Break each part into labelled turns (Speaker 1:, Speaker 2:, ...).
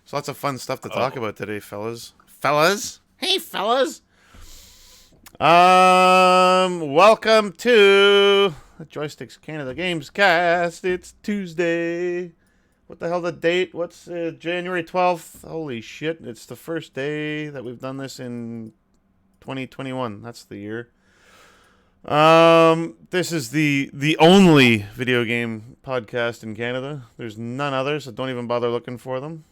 Speaker 1: There's lots of fun stuff to talk about today, fellas. Fellas? Hey, fellas! Welcome to the Joysticks Canada Games Cast. It's Tuesday. What the hell the date? What's January 12th? Holy shit, it's the first day that we've done this in 2021. That's the year. This is the only video game podcast in Canada. There's none others, so don't even bother looking for them.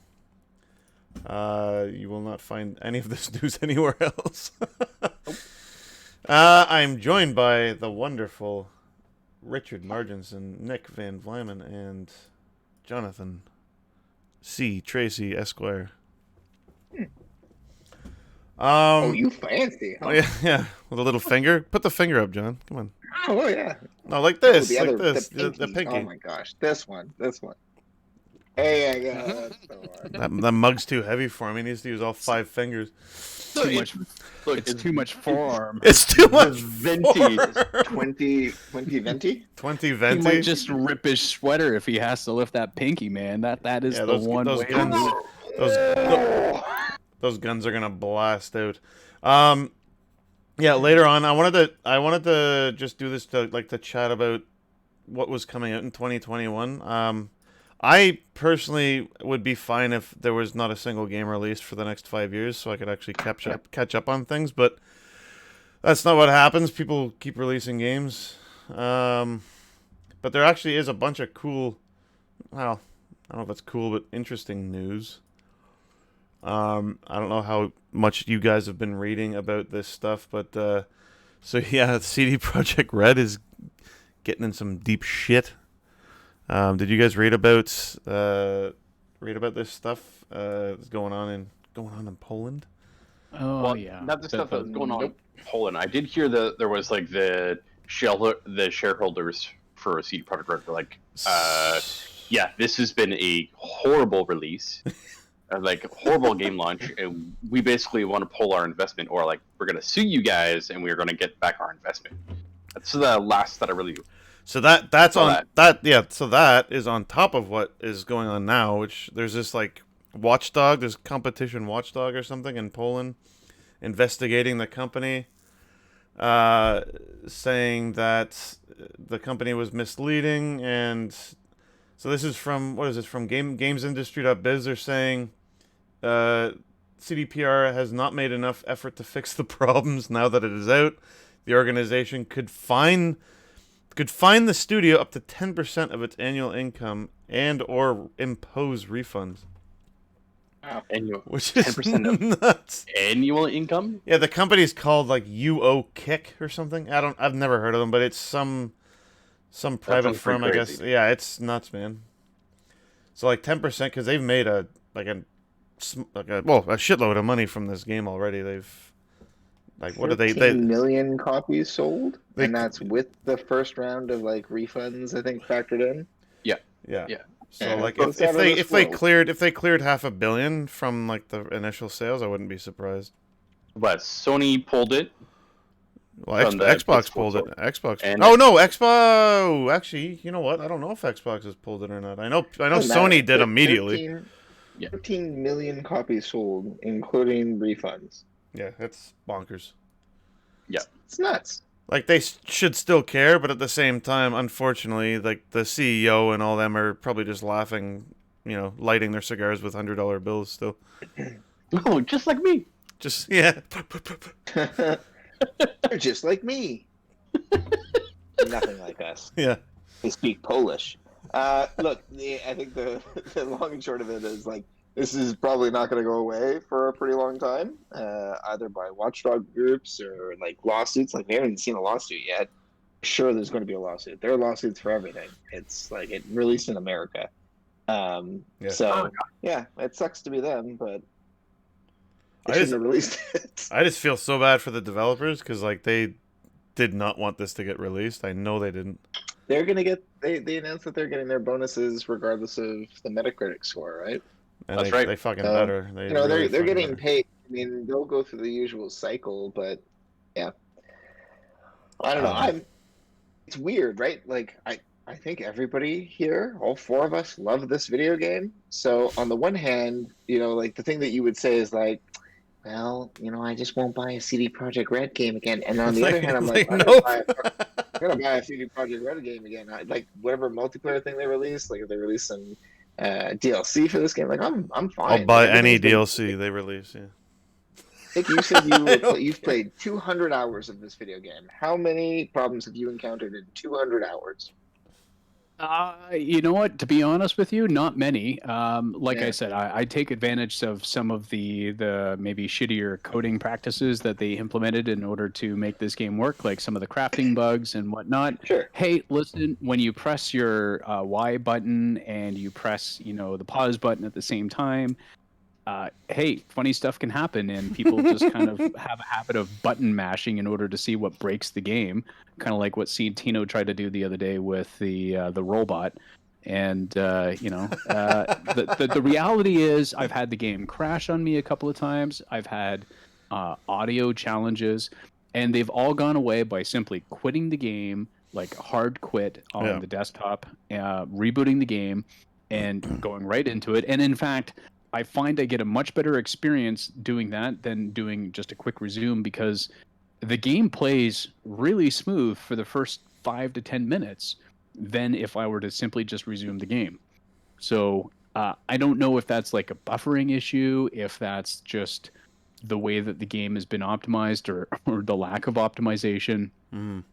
Speaker 1: You will not find any of this news anywhere else. I'm joined by the wonderful Richard Marginson, Nick Van Vlymen, and Jonathan C. Tracy Esquire.
Speaker 2: You fancy, huh?
Speaker 1: Yeah, with a little finger. Put the finger up, John. Come on.
Speaker 2: Oh, yeah.
Speaker 1: No, like this,
Speaker 2: the
Speaker 1: like this. The pinky.
Speaker 2: Oh, my gosh. This one. Hey, I got it.
Speaker 1: That mug's too heavy for him. He needs to use all 5 fingers.
Speaker 3: Too much. Look, it's too much forearm.
Speaker 1: It's too much
Speaker 3: venti.
Speaker 2: 20 venti?
Speaker 1: 20
Speaker 3: He
Speaker 1: venti.
Speaker 3: might just rip his sweater if he has to lift that pinky, man. That is the one
Speaker 1: those
Speaker 3: way.
Speaker 1: guns, those guns are gonna blast out. Yeah, later on, I wanted to just do this to chat about what was coming out in 2021. I personally would be fine if there was not a single game released for the next 5 years, so I could actually catch up on things. But that's not what happens. People keep releasing games, but there actually is a bunch of cool. Well, I don't know if it's cool, but interesting news. I don't know how much you guys have been reading about this stuff, but so yeah, CD Projekt Red is getting in some deep shit. Did you guys read about this stuff that's going on in Poland?
Speaker 3: Oh
Speaker 4: Well,
Speaker 3: yeah.
Speaker 4: not the stuff that's going on in Poland. I did hear that there was like the shareholders for CD Projekt Red were like, yeah, this has been a horrible release, like horrible game launch, and we basically want to pull our investment, or like we're gonna sue you guys, and we're gonna get back our investment. That's the last that I really.
Speaker 1: So so that is on top of what is going on now, which there's this like watchdog, there's competition watchdog or something in Poland investigating the company, saying that the company was misleading. And so this is from, what is this, from gamesindustry.biz. They're saying CDPR has not made enough effort to fix the problems. Now that it is out, the organization could fine the studio up to 10% of its annual income and or impose refunds.
Speaker 4: Wow. Annual,
Speaker 1: Which is
Speaker 4: 10% of
Speaker 1: nuts.
Speaker 4: annual income?
Speaker 1: Yeah, the company's called like UO Kick or something. I've never heard of them, but it's some private
Speaker 4: sounds
Speaker 1: firm, I
Speaker 4: pretty
Speaker 1: guess.
Speaker 4: crazy.
Speaker 1: Yeah, it's nuts, man. So like 10%, because they've made a shitload of money from this game already. They've like, what do they
Speaker 2: 15 million copies sold,
Speaker 1: They-
Speaker 2: and that's with the first round of like refunds, I think, factored in.
Speaker 1: Yeah.
Speaker 4: Yeah.
Speaker 1: So
Speaker 2: Yeah,
Speaker 1: like
Speaker 2: it's
Speaker 1: if
Speaker 2: out of
Speaker 1: they
Speaker 2: this world.
Speaker 1: cleared $500 million from like the initial sales, I wouldn't be surprised.
Speaker 4: But Sony pulled it.
Speaker 1: Well,
Speaker 4: From the
Speaker 1: Xbox
Speaker 4: PS4
Speaker 1: pulled it.
Speaker 4: store.
Speaker 1: Xbox.
Speaker 4: And-
Speaker 1: Oh no, Xbox. Actually, you know what? I don't know if Xbox has pulled it or not. I know
Speaker 2: Doesn't
Speaker 1: Sony
Speaker 2: matter.
Speaker 1: did immediately.
Speaker 2: 13,
Speaker 4: Yeah.
Speaker 2: 13 million copies sold, including refunds.
Speaker 1: Yeah, that's bonkers.
Speaker 2: It's nuts.
Speaker 1: Like they should still care, but at the same time, unfortunately, like the CEO and all them are probably just laughing, lighting their cigars with $100 bills still.
Speaker 4: Oh, just like me.
Speaker 1: Just yeah.
Speaker 2: They're just like me. Nothing like us.
Speaker 1: Yeah.
Speaker 2: They speak Polish. Look, I think the long and short of it is like this is probably not going to go away for a pretty long time, either by watchdog groups or like lawsuits. Like we haven't even seen a lawsuit yet. Sure, there's going to be a lawsuit. There are lawsuits for everything. It's like it released in America.
Speaker 1: Yeah.
Speaker 2: So yeah, it sucks to be them, but they
Speaker 1: I
Speaker 2: shouldn't have released it.
Speaker 1: I just feel so bad for the developers because like they did not want this to get released. I know they didn't.
Speaker 2: They're gonna get. They announced that they're getting their bonuses regardless of the Metacritic score, right?
Speaker 1: And
Speaker 4: That's
Speaker 1: they,
Speaker 4: right.
Speaker 1: They fucking better. They really
Speaker 2: they're
Speaker 1: fucking
Speaker 2: getting
Speaker 1: better.
Speaker 2: paid. I mean, they'll go through the usual cycle, but yeah, I don't know. It's weird, right? Like I think everybody here, all four of us, love this video game. So on the one hand, like the thing that you would say is like, well, I just won't buy a CD Projekt Red game again. And on the other hand, I'm like, I'm gonna
Speaker 1: nope.
Speaker 2: buy a CD Projekt Red game again. Like whatever multiplayer thing they release, like if they release some DLC for this game, like I'm
Speaker 1: I'll
Speaker 2: fine. Like
Speaker 1: buy any
Speaker 2: everything's been.
Speaker 1: DLC they release. Yeah.
Speaker 2: Nick, you said
Speaker 1: I don't
Speaker 2: you've
Speaker 1: care.
Speaker 2: played 200 hours of this video game. How many problems have you encountered in 200 hours?
Speaker 3: You know what? To be honest with you, not many. Like I
Speaker 2: Yeah,
Speaker 3: said, I take advantage of some of the maybe shittier coding practices that they implemented in order to make this game work, like some of the crafting bugs and whatnot.
Speaker 2: sure.
Speaker 3: Hey, listen, when you press your Y button and you press, the pause button at the same time, hey, funny stuff can happen, and people just kind of have a habit of button mashing in order to see what breaks the game, kind of like what Tino tried to do the other day with the robot. And the reality is, I've had the game crash on me a couple of times. I've had audio challenges, and they've all gone away by simply quitting the game, like hard quit on
Speaker 1: Yeah.
Speaker 3: the desktop, rebooting the game, and going right into it. And in fact, I find I get a much better experience doing that than doing just a quick resume, because the game plays really smooth for the first 5 to 10 minutes than if I were to simply just resume the game. So I don't know if that's like a buffering issue, if that's just the way that the game has been optimized, or the lack of optimization.
Speaker 1: Mm.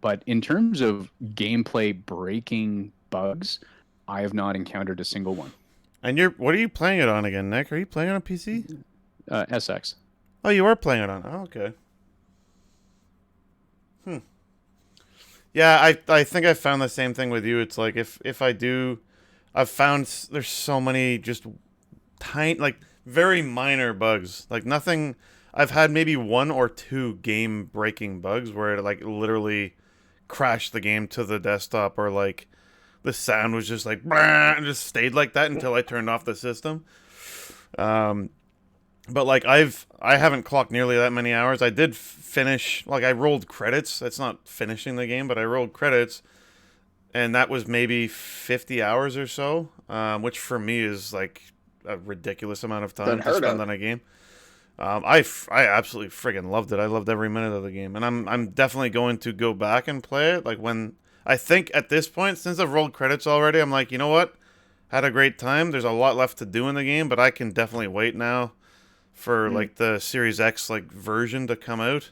Speaker 3: But in terms of gameplay breaking bugs, I have not encountered a single one.
Speaker 1: And what are you playing it on again, Nick? Are you playing it on PC?
Speaker 3: SX.
Speaker 1: Oh, you are playing it on. Oh, okay. Yeah, I think I found the same thing with you. It's like if I do, I've found there's so many just tiny, like very minor bugs. Like nothing. I've had maybe one or two game breaking bugs where it like literally crashed the game to the desktop, or like the sound was just like and just stayed like that until I turned off the system. But like I haven't clocked nearly that many hours. I did finish, like I rolled credits. That's not finishing the game, but I rolled credits, and that was maybe 50 hours or so, which for me is like a ridiculous amount of time to spend on a game. I absolutely friggin' loved it. I loved every minute of the game, and I'm definitely going to go back and play it. Like when I think at this point, since I've rolled credits already, I'm like, you know what? Had a great time. There's a lot left to do in the game, but I can definitely wait now for like the Series X like version to come out,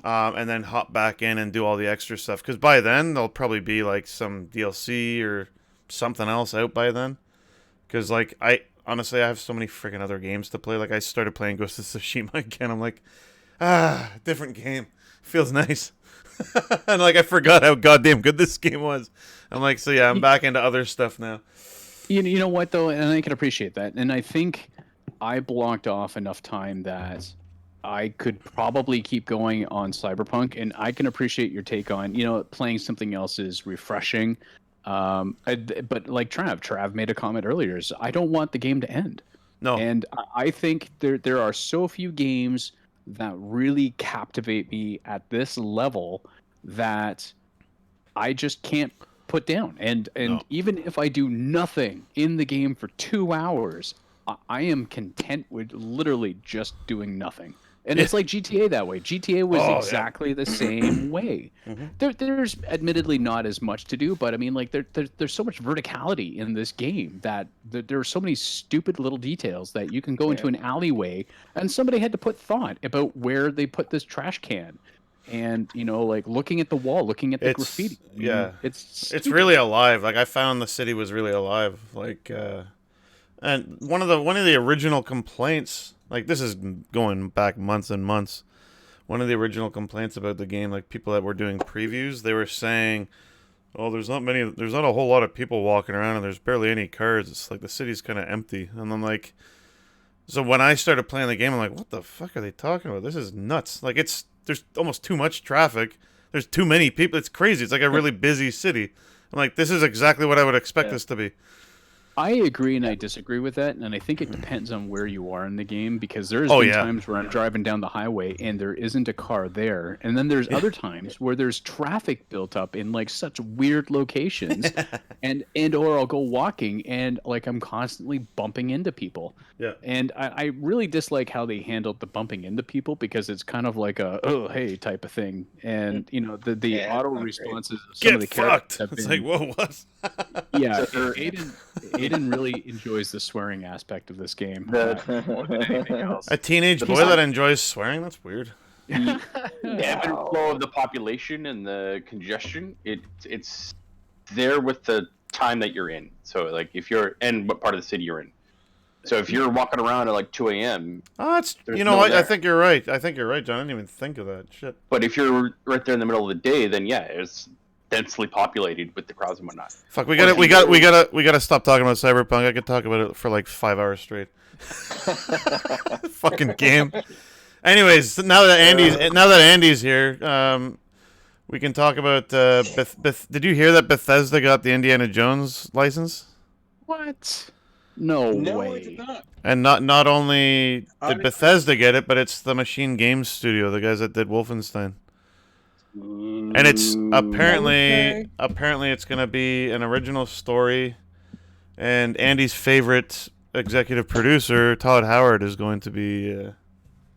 Speaker 1: and then hop back in and do all the extra stuff. Because by then there'll probably be like some DLC or something else out by then. Because like honestly, I have so many freaking other games to play. Like I started playing Ghost of Tsushima again. I'm like, different game. Feels nice. And like I forgot how goddamn good this game was. I'm like, so yeah, I'm back into other stuff now.
Speaker 3: You know what though, and I can appreciate that, and I think I blocked off enough time that I could probably keep going on Cyberpunk, and I can appreciate your take on, playing something else is refreshing. But like Trav made a comment earlier, is I don't want the game to end.
Speaker 1: No.
Speaker 3: And I think there are so few games that really captivate me at this level that I just can't put down. And
Speaker 1: No.
Speaker 3: even if I do nothing in the game for 2 hours, I am content with literally just doing nothing. And it's like GTA that way. GTA was exactly the same way. There's admittedly not as much to do, but I mean, like there's so much verticality in this game that there are so many stupid little details that you can go into an alleyway, and somebody had to put thought about where they put this trash can, and like looking at the wall, looking at the graffiti.
Speaker 1: Yeah,
Speaker 3: it's
Speaker 1: really alive. Like I found the city was really alive. Like, and one of the original complaints. Like, this is going back months and months. One of the original complaints about the game, like, people that were doing previews, they were saying, oh, there's not a whole lot of people walking around, and there's barely any cars. It's like the city's kind of empty. And I'm like, so when I started playing the game, I'm like, what the fuck are they talking about? This is nuts. Like, there's almost too much traffic. There's too many people. It's crazy. It's like a really busy city. I'm like, this is exactly what I would expect this to be.
Speaker 3: I agree and I disagree with that, and I think it depends on where you are in the game, because there's
Speaker 1: Oh,
Speaker 3: been
Speaker 1: yeah.
Speaker 3: times where I'm driving down the highway and there isn't a car there, and then there's other times where there's traffic built up in like such weird locations, and or I'll go walking and like I'm constantly bumping into people.
Speaker 1: Yeah.
Speaker 3: And I really dislike how they handled the bumping into people, because it's kind of like a oh hey type of thing, and you know the
Speaker 2: Yeah,
Speaker 3: auto
Speaker 2: it's not great.
Speaker 3: responses of some
Speaker 1: Get
Speaker 3: of the characters
Speaker 1: fucked.
Speaker 3: have
Speaker 1: It's
Speaker 3: been
Speaker 1: like, whoa, what?
Speaker 3: yeah,
Speaker 4: So-
Speaker 3: Aiden really enjoys the swearing aspect of this game
Speaker 4: The-
Speaker 3: more than anything else.
Speaker 1: A teenage
Speaker 4: The
Speaker 1: boy
Speaker 4: design-
Speaker 1: that enjoys swearing? That's weird.
Speaker 4: the ebb and flow of the population and the congestion, it's there with the time that you're in. So like if you're and what part of the city you're in. So if you're walking around at like 2 a.m.,
Speaker 1: Oh, that's
Speaker 4: There's
Speaker 1: you know
Speaker 4: no
Speaker 1: what? I
Speaker 4: there.
Speaker 1: think you're right. I think you're right, John. I didn't even think of that shit.
Speaker 4: but if you're right there in the middle of the day, then yeah, it's densely populated with the crowds and whatnot.
Speaker 1: Fuck, we gotta stop talking about Cyberpunk. I could talk about it for like 5 hours straight. Fucking game. Anyways, now that Andy's here, we can talk about did you hear that Bethesda got the Indiana Jones license?
Speaker 3: What? No,
Speaker 5: No,
Speaker 3: way.
Speaker 5: I did not.
Speaker 1: And not only
Speaker 5: How
Speaker 1: did
Speaker 5: did-
Speaker 1: Bethesda get it, but it's the Machine Games Studio, the guys that did Wolfenstein. And it's
Speaker 5: Okay.
Speaker 1: apparently it's gonna be an original story, and Andy's favorite executive producer, Todd Howard, is going to be.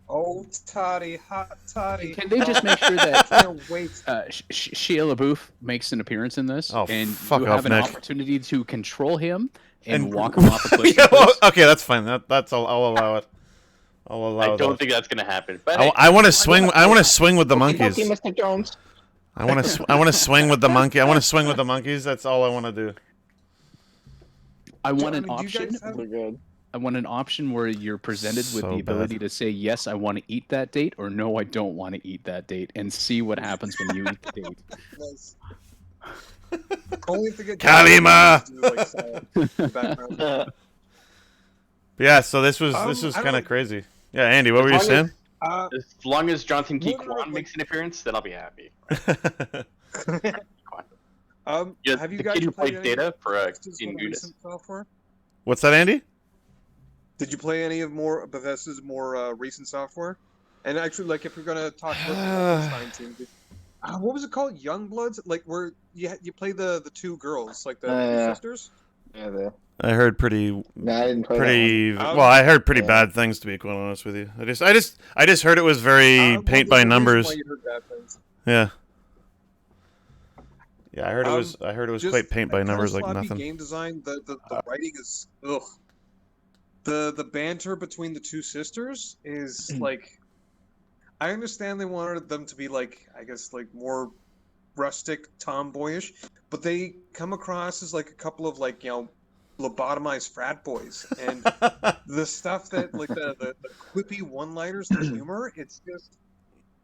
Speaker 5: Oh, toddy, hot toddy.
Speaker 3: Can they just make sure that
Speaker 5: Can't wait.
Speaker 3: Shia LaBeouf makes an appearance in this,
Speaker 1: Oh,
Speaker 3: and
Speaker 1: fuck
Speaker 3: you
Speaker 1: off,
Speaker 3: have an
Speaker 1: Nick.
Speaker 3: opportunity to control him and
Speaker 1: And-
Speaker 3: walk him off a cliff?
Speaker 1: Yeah, well, okay, that's fine. That's I'll allow it. I'll allow
Speaker 4: I
Speaker 1: that.
Speaker 4: don't think that's gonna happen. But
Speaker 1: I want to swing. I want to swing with the monkeys.
Speaker 2: Mr. Jones.
Speaker 1: I want to swing with the monkey. I want to swing with the monkeys. That's all I want to do.
Speaker 3: I want an
Speaker 5: John, do you
Speaker 3: option.
Speaker 5: guys have-
Speaker 2: We're good.
Speaker 3: I want an option where you're presented with
Speaker 1: So
Speaker 3: the ability
Speaker 1: bad.
Speaker 3: to say yes, I want to eat that date, or no, I don't want to eat that date, and see what happens when you eat the date.
Speaker 5: Nice. Only if they get
Speaker 1: Kalima!
Speaker 5: to do, like, silent background.
Speaker 1: Yeah. So this was
Speaker 5: I
Speaker 1: kind
Speaker 5: don't-
Speaker 1: of crazy. Yeah, Andy, what were you
Speaker 4: As long
Speaker 1: saying?
Speaker 4: as long as Jonathan T.
Speaker 5: No, no,
Speaker 4: Kwan
Speaker 5: like-
Speaker 4: makes an appearance, then I'll be happy. Yeah,
Speaker 5: Have you
Speaker 4: the
Speaker 5: guys
Speaker 4: kid who
Speaker 5: played
Speaker 4: played
Speaker 5: any
Speaker 4: Data for
Speaker 5: Bethesda's
Speaker 4: in
Speaker 5: more
Speaker 4: Judas.
Speaker 5: recent software?
Speaker 1: What's that, Andy?
Speaker 5: Did you play any of more Bethesda's more recent software? And actually, like, if you're gonna talk about the Wolfenstein team, what was it called? Youngbloods? Like, where you play the two girls, like the
Speaker 2: Yeah.
Speaker 5: sisters?
Speaker 2: Yeah, the,
Speaker 1: I heard pretty
Speaker 2: no, I didn't play
Speaker 5: Um,
Speaker 1: well. I heard pretty
Speaker 2: yeah.
Speaker 1: bad things, to be quite honest with you. I just heard it was very
Speaker 5: Well,
Speaker 1: paint
Speaker 5: there's
Speaker 1: by
Speaker 5: a reason
Speaker 1: numbers.
Speaker 5: why you heard bad things.
Speaker 1: Yeah. Yeah, I heard it
Speaker 5: Um,
Speaker 1: was. I heard it was
Speaker 5: Just
Speaker 1: quite paint by
Speaker 5: kinda
Speaker 1: numbers like
Speaker 5: sloppy
Speaker 1: nothing.
Speaker 5: Game design. The writing is ugh. The banter between the two sisters is like. I understand they wanted them to be like, I guess, like more rustic, tomboyish, but they come across as like a couple of like, you know, lobotomized frat boys, and the stuff that like the quippy one-liners, the humor, it's just,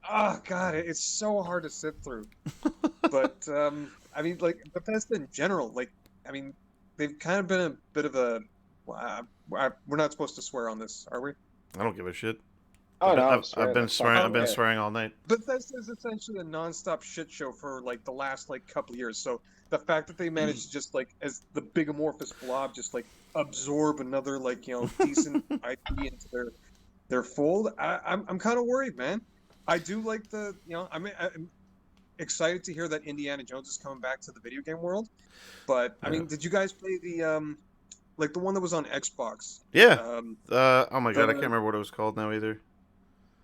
Speaker 5: oh god, it's so hard to sit through. But I mean, like Bethesda in general, like, I mean, they've kind of been a bit of a. We're not supposed to swear on this, are we?
Speaker 1: I don't give a shit.
Speaker 2: Oh no,
Speaker 1: I've been swearing. I've been
Speaker 2: Yeah.
Speaker 1: swearing all night.
Speaker 5: Bethesda's essentially a non-stop shit show for like the last like couple years. So the fact that they managed to just like as the big amorphous blob just like absorb another like, you know, decent IP into their fold, I'm kind of worried, man. I do like the, you know, I'm excited to hear that Indiana Jones is coming back to the video game world. But I mean, did you guys play the like the one that was on Xbox?
Speaker 1: Yeah.
Speaker 5: Um,
Speaker 1: Oh my god, I
Speaker 5: the-
Speaker 1: can't remember what it was called now either.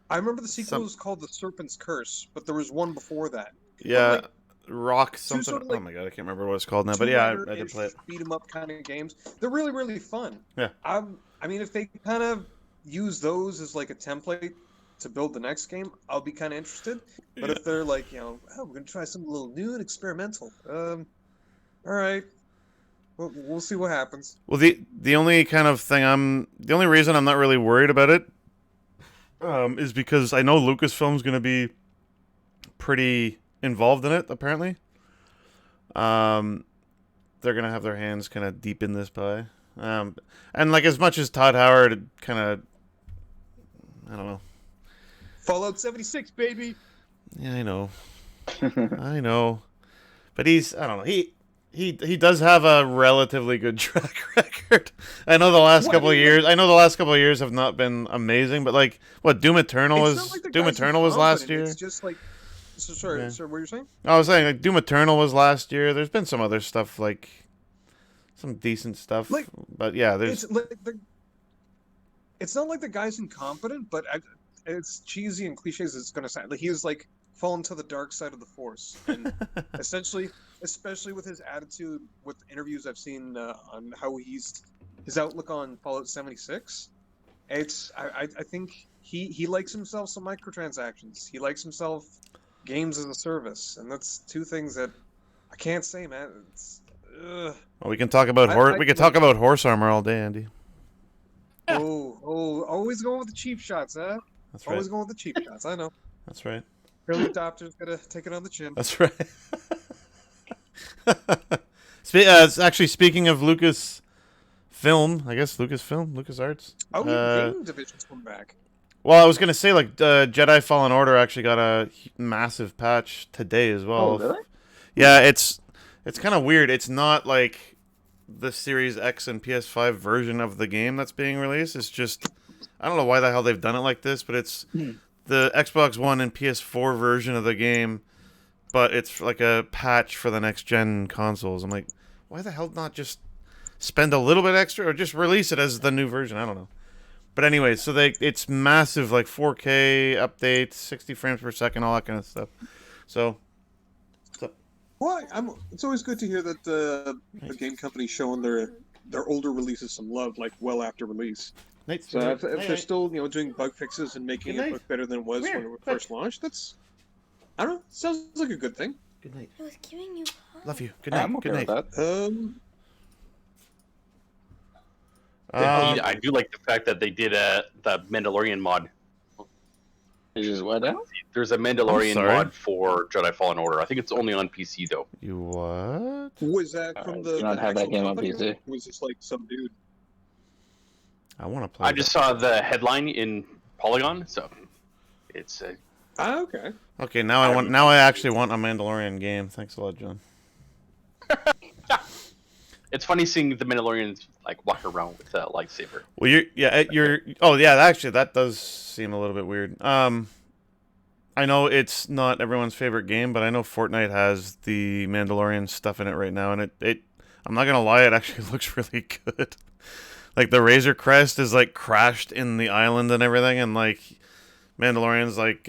Speaker 5: I remember the sequel
Speaker 1: Some-
Speaker 5: was called The Serpent's Curse, but there was one before that.
Speaker 1: Yeah,
Speaker 5: like,
Speaker 1: Rock something.
Speaker 5: sort of
Speaker 1: Oh
Speaker 5: like
Speaker 1: my god, I can't remember what it's called now. But yeah, I did play it.
Speaker 5: Beat 'em up kind of games. They're really, really fun.
Speaker 1: Yeah.
Speaker 5: I mean, if they kind of use those as like a template to build the next game, I'll be kind of interested. But if they're like, you know, oh, we're gonna try something a little new and experimental, all right, we'll see what happens.
Speaker 1: Well, the only kind of thing the only reason I'm not really worried about it, is because I know Lucasfilm's gonna be pretty involved in it. Apparently, they're gonna have their hands kind of deep in this pie. And like as much as Todd Howard kind of, I don't know.
Speaker 5: Fallout 76, baby.
Speaker 1: Yeah, I know. I know. But I don't know. He does have a relatively good track record. I know the last couple of years have not been amazing, but like what Doom Eternal
Speaker 5: It's
Speaker 1: was
Speaker 5: not like the
Speaker 1: Doom
Speaker 5: guy's
Speaker 1: Eternal was last
Speaker 5: incompetent,
Speaker 1: year.
Speaker 5: It's just like, sorry,
Speaker 1: Yeah.
Speaker 5: sir, what you're saying?
Speaker 1: I was saying like Doom Eternal was last year. There's been some other stuff like some decent stuff,
Speaker 5: Like,
Speaker 1: but yeah, there's
Speaker 5: It's like it's not like the guy's incompetent, but it's cheesy and cliches. It's going to sound like he's like fallen to the dark side of the Force, and essentially, especially with his attitude, with interviews I've seen on how his outlook on Fallout 76. I think he likes himself some microtransactions. He likes himself games as a service, and that's two things that I can't say, man.
Speaker 1: well, we can talk about talk about horse armor all day, Andy.
Speaker 5: Always going with the cheap shots, huh?
Speaker 1: That's right.
Speaker 5: Always going with the cheap shots. I know.
Speaker 1: That's right.
Speaker 5: Early adopters gotta take it on the chin.
Speaker 1: That's right. Actually, speaking of Lucasfilm, I guess LucasArts.
Speaker 5: Oh, game division's coming back.
Speaker 1: Well, I was gonna say like Jedi Fallen Order actually got a massive patch today as well.
Speaker 2: Oh, really?
Speaker 1: Yeah, it's kind of weird. It's not like the Series X and PS5 version of the game that's being released. It's just I don't know why the hell they've done it like this, but it's the Xbox One and PS4 version of the game, but it's like a patch for the next gen consoles. I'm like, why the hell not just spend a little bit extra or just release it as the new version? I don't know. But anyway, so it's massive, like 4K updates, 60 frames per second, all that kind of stuff. So
Speaker 5: Well, it's always good to hear that the game company's showing their older releases some love, like well after release. So if they're still doing bug fixes and making it look better than it was when it first launched, that's I don't know. Sounds like a good thing.
Speaker 1: Good night.
Speaker 6: I was giving you
Speaker 1: Love you. Good night.
Speaker 2: I'm okay
Speaker 1: Good night.
Speaker 2: with that.
Speaker 4: I do like the fact that they did the Mandalorian mod.
Speaker 2: It's just what now?
Speaker 4: There's a Mandalorian
Speaker 1: sorry?
Speaker 4: mod for Jedi Fallen Order. I think it's only on PC though.
Speaker 1: You what?
Speaker 5: Was that from
Speaker 2: do not have that
Speaker 5: actual
Speaker 2: game on
Speaker 5: company,
Speaker 2: PC.
Speaker 5: or was this like some dude?
Speaker 1: I want to play.
Speaker 4: I just saw the headline in Polygon, so it's
Speaker 5: Okay.
Speaker 1: Okay, now I actually want a Mandalorian game. Thanks a lot, John.
Speaker 4: it's funny seeing the Mandalorians like walk around with a lightsaber.
Speaker 1: Well, actually, that does seem a little bit weird. I know it's not everyone's favorite game, but I know Fortnite has the Mandalorian stuff in it right now, and it I'm not gonna lie, it actually looks really good. Like the Razor Crest is like crashed in the island and everything, and like Mandalorian's like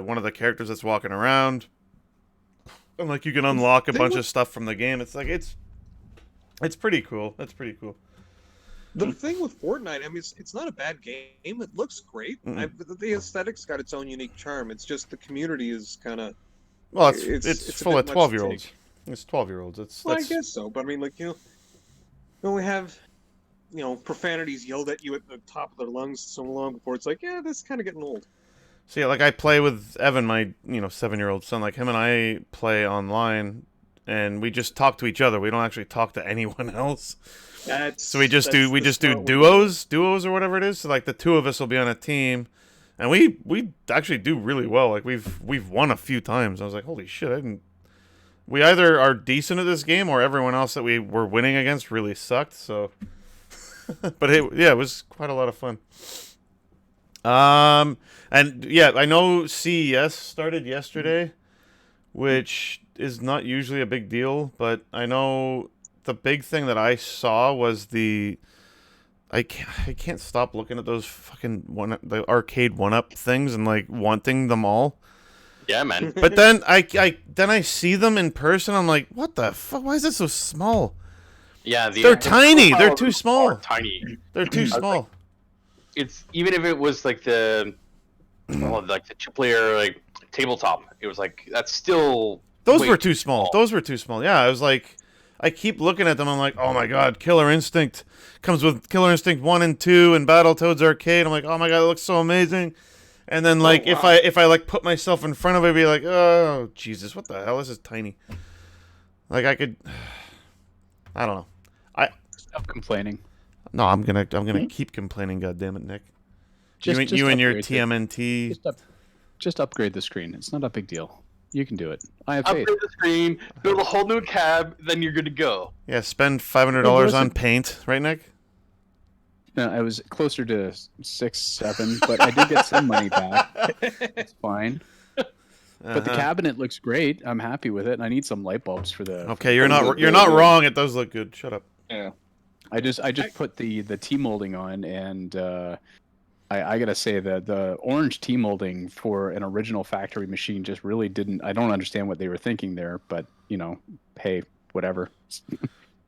Speaker 1: one of the characters that's walking around, and like you can unlock a bunch of stuff from the game. It's like it's pretty cool. That's pretty cool.
Speaker 5: The thing with Fortnite, I mean, it's not a bad game. It looks great. The aesthetics got its own unique charm. It's just the community is kind of
Speaker 1: Well, it's full of
Speaker 5: a bit much to
Speaker 1: 12-year-olds.
Speaker 5: take.
Speaker 1: It's 12-year-olds.
Speaker 5: Well, I guess so, but I mean, like we have profanities yelled at you at the top of their lungs so long before it's like, yeah, this is kind of getting old.
Speaker 1: So yeah, like I play with Evan, my 7-year-old son. Like him and I play online, and we just talk to each other. We don't actually talk to anyone else. So we just do duos or whatever it is. So like the two of us will be on a team, and we actually do really well. Like we've won a few times. I was like, holy shit! We either are decent at this game, or everyone else that we were winning against really sucked. So, but it was quite a lot of fun. And yeah, I know CES started yesterday, which is not usually a big deal, but I know the big thing that I saw was I can't stop looking at those fucking the arcade 1-up things and like wanting them all.
Speaker 4: Yeah, man.
Speaker 1: But then I see them in person. I'm like, what the fuck? Why is it so small?
Speaker 4: Yeah,
Speaker 1: they're tiny. They're too small.
Speaker 4: Tiny.
Speaker 1: They're too small.
Speaker 4: It's even if it was like the 2-player like tabletop, it was like that's still
Speaker 1: Those were too small. Those were too small. Yeah, I was like, I keep looking at them. I'm like, oh my god, Killer Instinct comes with Killer Instinct 1 and 2 and Battletoads Arcade. I'm like, oh my god, it looks so amazing. And then like if I like put myself in front of it, I'd be like, oh Jesus, what the hell? This is tiny. Like I could, I don't know.
Speaker 3: Stop complaining.
Speaker 1: No, I'm gonna keep complaining. God damn it, Nick.
Speaker 3: Just
Speaker 1: you and your
Speaker 3: upgrade
Speaker 1: TMNT.
Speaker 3: Just upgrade the screen. It's not a big deal. You can do it. I have
Speaker 4: Upgrade
Speaker 3: faith.
Speaker 4: the screen, build a whole new cab, then you're good to go.
Speaker 1: Yeah, spend $500 on
Speaker 3: listen.
Speaker 1: paint, right, Nick?
Speaker 3: No, I was closer to 6, 7, but I did get some money back. It's fine. But the cabinet looks great. I'm happy with it. And I need some light bulbs for the.
Speaker 1: Okay, you're not wrong. It does look good. Shut up.
Speaker 2: Yeah.
Speaker 3: I just put the T molding on, and I gotta say that the orange T molding for an original factory machine just really didn't. I don't understand what they were thinking there, but hey, whatever.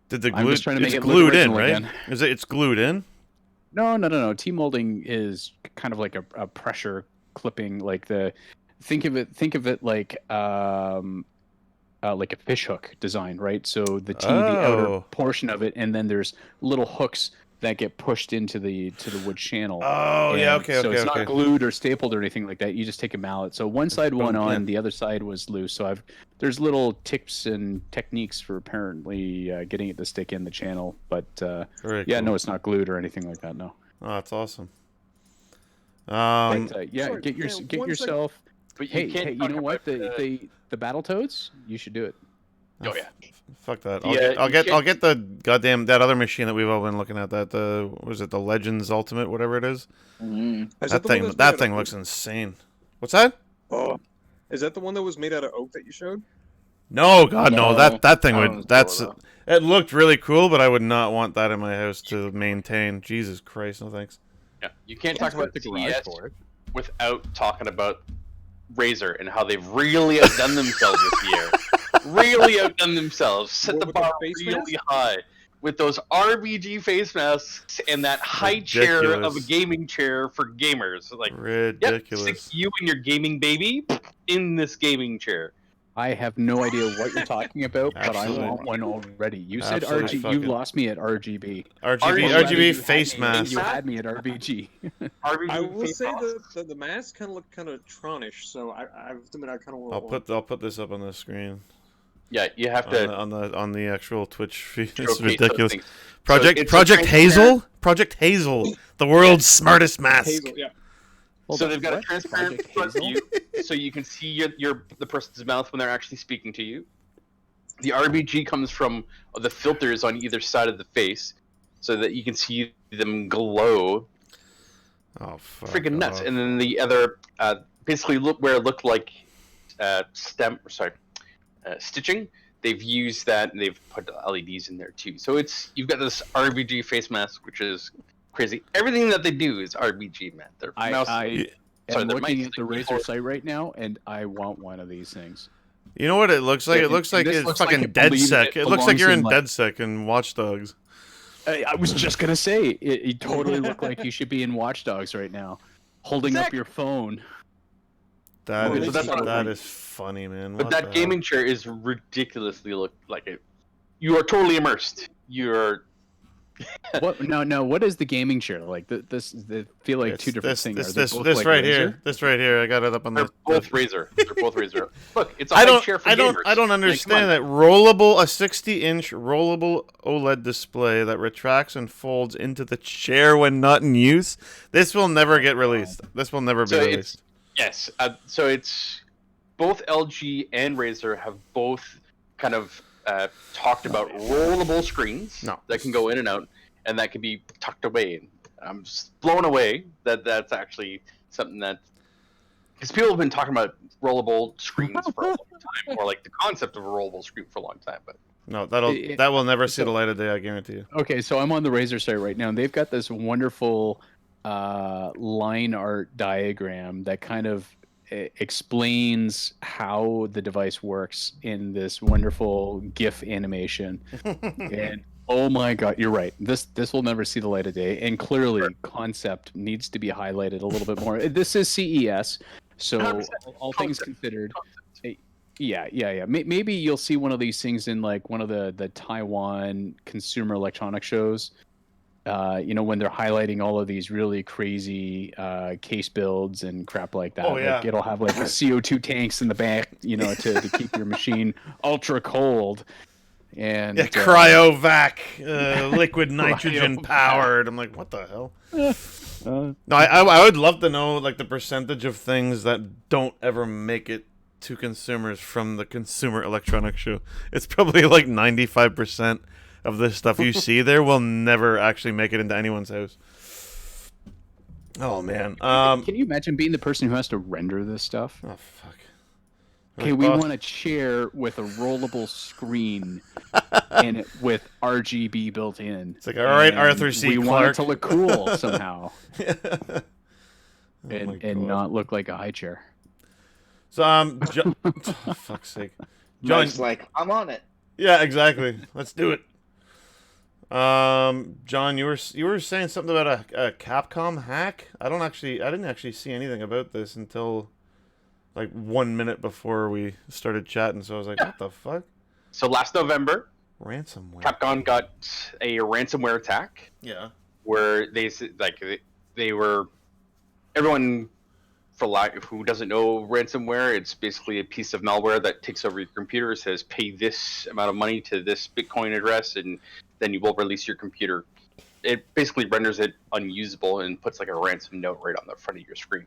Speaker 1: Did the glue?
Speaker 3: I'm just trying to make
Speaker 1: it's
Speaker 3: it look
Speaker 1: glued in,
Speaker 3: original
Speaker 1: right?
Speaker 3: again.
Speaker 1: Is it? It's glued in.
Speaker 3: No. T molding is kind of like a pressure clipping, think of it like a fish hook design, right? So the outer portion of it, and then there's little hooks that get pushed into the wood channel.
Speaker 1: Oh, yeah, okay,
Speaker 3: So
Speaker 1: okay,
Speaker 3: it's
Speaker 1: okay.
Speaker 3: not glued or stapled or anything like that. You just take a mallet. So one side went
Speaker 1: Boom,
Speaker 3: on,
Speaker 1: yeah.
Speaker 3: the other side was loose. So there's little tips and techniques for apparently getting it to stick in the channel. But
Speaker 1: Very
Speaker 3: yeah,
Speaker 1: cool.
Speaker 3: no, it's not glued or anything like that. No.
Speaker 1: Oh, that's awesome.
Speaker 3: But, yeah,
Speaker 5: sorry,
Speaker 3: get
Speaker 5: one second.
Speaker 3: yourself.
Speaker 4: But
Speaker 3: Hey,
Speaker 4: can't
Speaker 3: you
Speaker 4: talk
Speaker 3: know what?
Speaker 4: about,
Speaker 3: The Battletoads, you should do it.
Speaker 4: Oh yeah.
Speaker 1: Fuck that.
Speaker 4: Yeah,
Speaker 1: I'll
Speaker 4: you
Speaker 1: get the goddamn that other machine that we've all been looking at. That was it the Legends Ultimate, whatever it is.
Speaker 2: Mhm.
Speaker 5: Is
Speaker 1: That
Speaker 5: the one
Speaker 1: thing
Speaker 5: that's
Speaker 1: that
Speaker 5: made
Speaker 1: thing
Speaker 5: out
Speaker 1: looks insane. What's that?
Speaker 5: Oh, is that the one that was made out of oak that you showed?
Speaker 1: No, God, no.
Speaker 2: No,
Speaker 1: That thing
Speaker 2: that
Speaker 1: would.
Speaker 2: one's
Speaker 1: That's.
Speaker 2: cool,
Speaker 1: It looked really cool, but I would not want that in my house to maintain. Jesus Christ, no thanks.
Speaker 4: Yeah. You can't talk about
Speaker 3: the garage
Speaker 4: CES
Speaker 3: for it.
Speaker 4: without talking about Razer and how they've really outdone themselves this year. Really outdone themselves. Set the
Speaker 5: What, with the
Speaker 4: bar
Speaker 5: face
Speaker 4: really
Speaker 5: mask?
Speaker 4: high with those RBG face masks and that high chair of a
Speaker 1: Ridiculous.
Speaker 4: gaming chair for gamers. Like, yep,
Speaker 1: Ridiculous.
Speaker 4: stick you and your gaming baby in this gaming chair.
Speaker 3: I have no idea what you're talking about, but I
Speaker 1: Absolutely.
Speaker 3: want one already. You said
Speaker 1: Absolutely
Speaker 3: RG.
Speaker 1: fucking-
Speaker 3: You lost me at RGB.
Speaker 1: RGB
Speaker 3: You
Speaker 1: face
Speaker 3: had me-
Speaker 1: mask.
Speaker 3: You had me at RBG.
Speaker 4: RBG
Speaker 5: I will
Speaker 4: face
Speaker 5: say
Speaker 4: masks.
Speaker 5: the mask kind of looked kind of Tronish, so I have to admit I kind of want.
Speaker 1: I'll put this up on the screen
Speaker 4: Yeah, you have to.
Speaker 1: on the actual Twitch feed. It's
Speaker 4: showcase
Speaker 1: ridiculous.
Speaker 4: something.
Speaker 1: Project
Speaker 4: So it's a
Speaker 1: Project
Speaker 4: transparent-
Speaker 1: Hazel. Project Hazel, the world's smartest mask.
Speaker 5: Hazel, yeah.
Speaker 3: Hold
Speaker 4: So
Speaker 3: on,
Speaker 4: they've got a
Speaker 3: what?
Speaker 4: transparent
Speaker 3: Project
Speaker 4: front
Speaker 3: Hazel?
Speaker 4: view, so you can see the person's mouth when they're actually speaking to you. The RBG comes from the filters on either side of the face, so that you can see them glow.
Speaker 1: Oh fuck.
Speaker 4: Freaking nuts!
Speaker 1: off.
Speaker 4: And then the other, basically, look where it looked like stitching. They've used that and they've put LEDs in there too. So you've got this RBG face mask, which is crazy. Everything that they do is RBG, man. Their mouse.
Speaker 3: I
Speaker 4: Sorry,
Speaker 3: am
Speaker 4: there
Speaker 3: looking
Speaker 4: might
Speaker 3: at the
Speaker 4: be
Speaker 3: Razer
Speaker 4: more-
Speaker 3: site right now, and I want one of these things.
Speaker 1: You know what it looks like?
Speaker 3: Yeah,
Speaker 1: It looks
Speaker 3: and
Speaker 1: like
Speaker 3: this
Speaker 1: it's
Speaker 3: looks like
Speaker 1: fucking
Speaker 3: it believes
Speaker 1: DedSec.
Speaker 3: it
Speaker 1: It looks like
Speaker 3: belongs
Speaker 1: you're
Speaker 3: in,
Speaker 1: in
Speaker 3: like-
Speaker 1: DedSec and Watch Dogs.
Speaker 3: I was just gonna say, it you totally look like you should be in Watch Dogs right now, holding up
Speaker 4: Exactly.
Speaker 3: your phone.
Speaker 1: That
Speaker 5: Well,
Speaker 1: is
Speaker 5: that's what
Speaker 1: that
Speaker 5: I
Speaker 1: is funny, man.
Speaker 4: But
Speaker 1: What
Speaker 4: that
Speaker 1: the hell?
Speaker 4: gaming chair is ridiculously look like it. You are totally immersed. You're
Speaker 3: What? No. What is the gaming chair like? They feel like
Speaker 1: It's
Speaker 3: two different
Speaker 1: this,
Speaker 3: things.
Speaker 1: This
Speaker 3: Are they
Speaker 1: this
Speaker 3: both
Speaker 1: this
Speaker 3: like
Speaker 1: right
Speaker 3: Razer?
Speaker 1: here. This right here. I got it up on
Speaker 4: they're
Speaker 1: the.
Speaker 4: both Razer. They're both Razer. Look, it's a
Speaker 1: I
Speaker 4: high
Speaker 1: don't.
Speaker 4: chair for
Speaker 1: I don't.
Speaker 4: gamers.
Speaker 1: I don't
Speaker 4: Like, come
Speaker 1: understand
Speaker 4: on.
Speaker 1: that rollable, a 60-inch rollable OLED display that retracts and folds into the chair when not in use. This will never get released. This will never be
Speaker 4: So
Speaker 1: released.
Speaker 4: Yes. So it's both LG and Razer have both kind of talked about rollable screens
Speaker 1: No.
Speaker 4: that can go in and out, and that can be tucked away. And I'm just blown away that that's actually something that, because people have been talking about rollable screens for a long time, or like the concept of a rollable screen for a long time. But
Speaker 1: No,
Speaker 3: it-
Speaker 1: that will never see
Speaker 3: so-
Speaker 1: the light of day. I guarantee you.
Speaker 3: Okay, so I'm on the Razer site right now, and they've got this wonderful line art diagram that kind of explains how the device works in this wonderful GIF animation. And oh my god, you're right. This will never see the light of day. And clearly, concept needs to be highlighted a little bit more. This is CES, so
Speaker 4: 100%
Speaker 3: all things considered. Yeah. Maybe you'll see one of these things in like one of the Taiwan consumer electronic shows. When they're highlighting all of these really crazy case builds and crap like that.
Speaker 1: Oh, yeah.
Speaker 3: Like it'll have like CO2 tanks in the back, to keep your machine ultra cold. And
Speaker 1: Yeah, cryovac, liquid nitrogen
Speaker 3: Cryovac.
Speaker 1: powered. I'm like, what the hell?
Speaker 3: uh,
Speaker 1: No, I would love to know like the percentage of things that don't ever make it to consumers from the Consumer Electronics Show. It's probably like 95% of the stuff you see there will never actually make it into anyone's house. Oh man.
Speaker 3: Can you imagine being the person who has to render this stuff?
Speaker 1: Oh fuck.
Speaker 3: Okay, we want a chair with a rollable screen and it with RGB built in.
Speaker 1: It's like, all right,
Speaker 3: And
Speaker 1: Arthur C.
Speaker 3: we
Speaker 1: Clarke.
Speaker 3: want it to look cool somehow.
Speaker 1: Oh my
Speaker 3: and
Speaker 1: God.
Speaker 3: not look like a high chair.
Speaker 1: So oh, fuck's sake. John,
Speaker 2: Mike's like, I'm on it.
Speaker 1: yeah, exactly. Let's do it. John, you were saying something about a Capcom hack. I didn't actually see anything about this until like 1 minute before we started chatting. So I was like, what the fuck?
Speaker 4: So last November,
Speaker 1: Ransomware.
Speaker 4: Capcom got a ransomware attack
Speaker 1: Yeah.
Speaker 4: where they were everyone who doesn't know ransomware. It's basically a piece of malware that takes over your computer, says pay this amount of money to this Bitcoin address, and then you will release your computer. It basically renders it unusable and puts like a ransom note right on the front of your screen.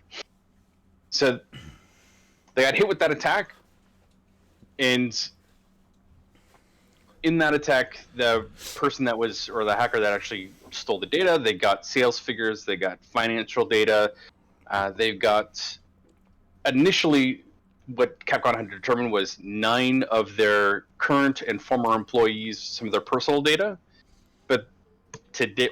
Speaker 4: So they got hit with that attack, and in that attack, the person that was, or the hacker that actually stole the data, they got sales figures, they got financial data, they've got, initially, what Capcom had determined was 9 of their current and former employees, some of their personal data, but today,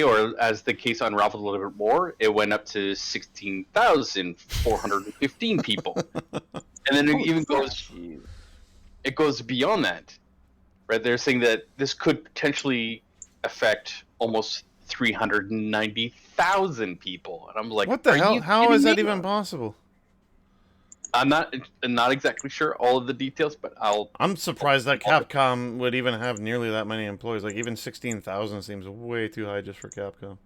Speaker 4: or as the case unraveled a little bit more, it went up to 16,415 people, and then it goes beyond that. Right, they're saying that this could potentially affect almost 390,000 people, and I'm like,
Speaker 1: What the hell? How is that
Speaker 4: me?
Speaker 1: even possible?
Speaker 4: I'm not exactly sure all of the details, but
Speaker 1: I'm surprised that Capcom would even have nearly that many employees. Like, even 16,000 seems way too high just for Capcom.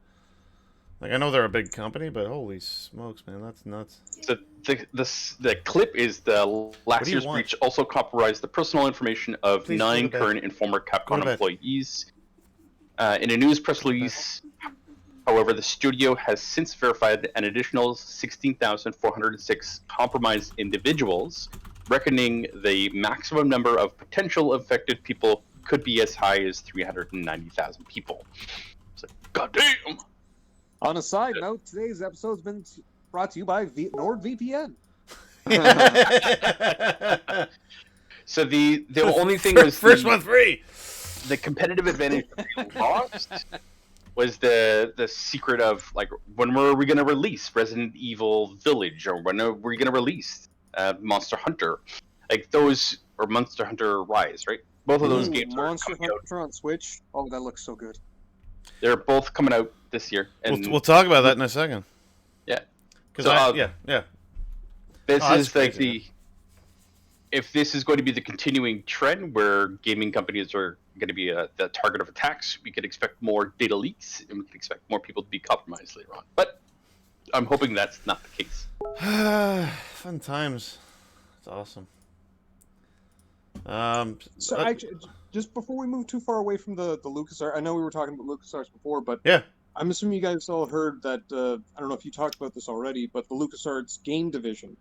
Speaker 1: Like, I know they're a big company, but holy smokes, man, that's nuts.
Speaker 4: So the clip is the last year's breach also compromised the personal information of
Speaker 1: Please
Speaker 4: 9 current and former Capcom employees. In a news press release, however, the studio has since verified an additional 16,406 compromised individuals, reckoning the maximum number of potential affected people could be as high as 390,000 people. So, goddamn!
Speaker 5: On a side note, today's episode's been brought to you by NordVPN.
Speaker 4: So the only thing was
Speaker 1: first one free.
Speaker 4: The competitive advantage that they lost was the secret of, like, when were we going to release Resident Evil Village, or when are we going to release Monster Hunter, like those, or Monster Hunter Rise, right? Both of those games
Speaker 5: Monster Hunter on Switch. Oh, that looks so good.
Speaker 4: They're both coming out this year, and
Speaker 1: We'll talk about that in a second.
Speaker 4: Yeah,
Speaker 1: because
Speaker 4: this is like if this is going to be the continuing trend where gaming companies are going to be the target of attacks, we could expect more data leaks, and we could expect more people to be compromised later on. But I'm hoping that's not the case.
Speaker 1: Fun times. It's awesome.
Speaker 5: So actually, just before we move too far away from the LucasArts, I know we were talking about LucasArts before, but
Speaker 1: yeah,
Speaker 5: I'm assuming you guys all heard that, I don't know if you talked about this already, but the LucasArts game division.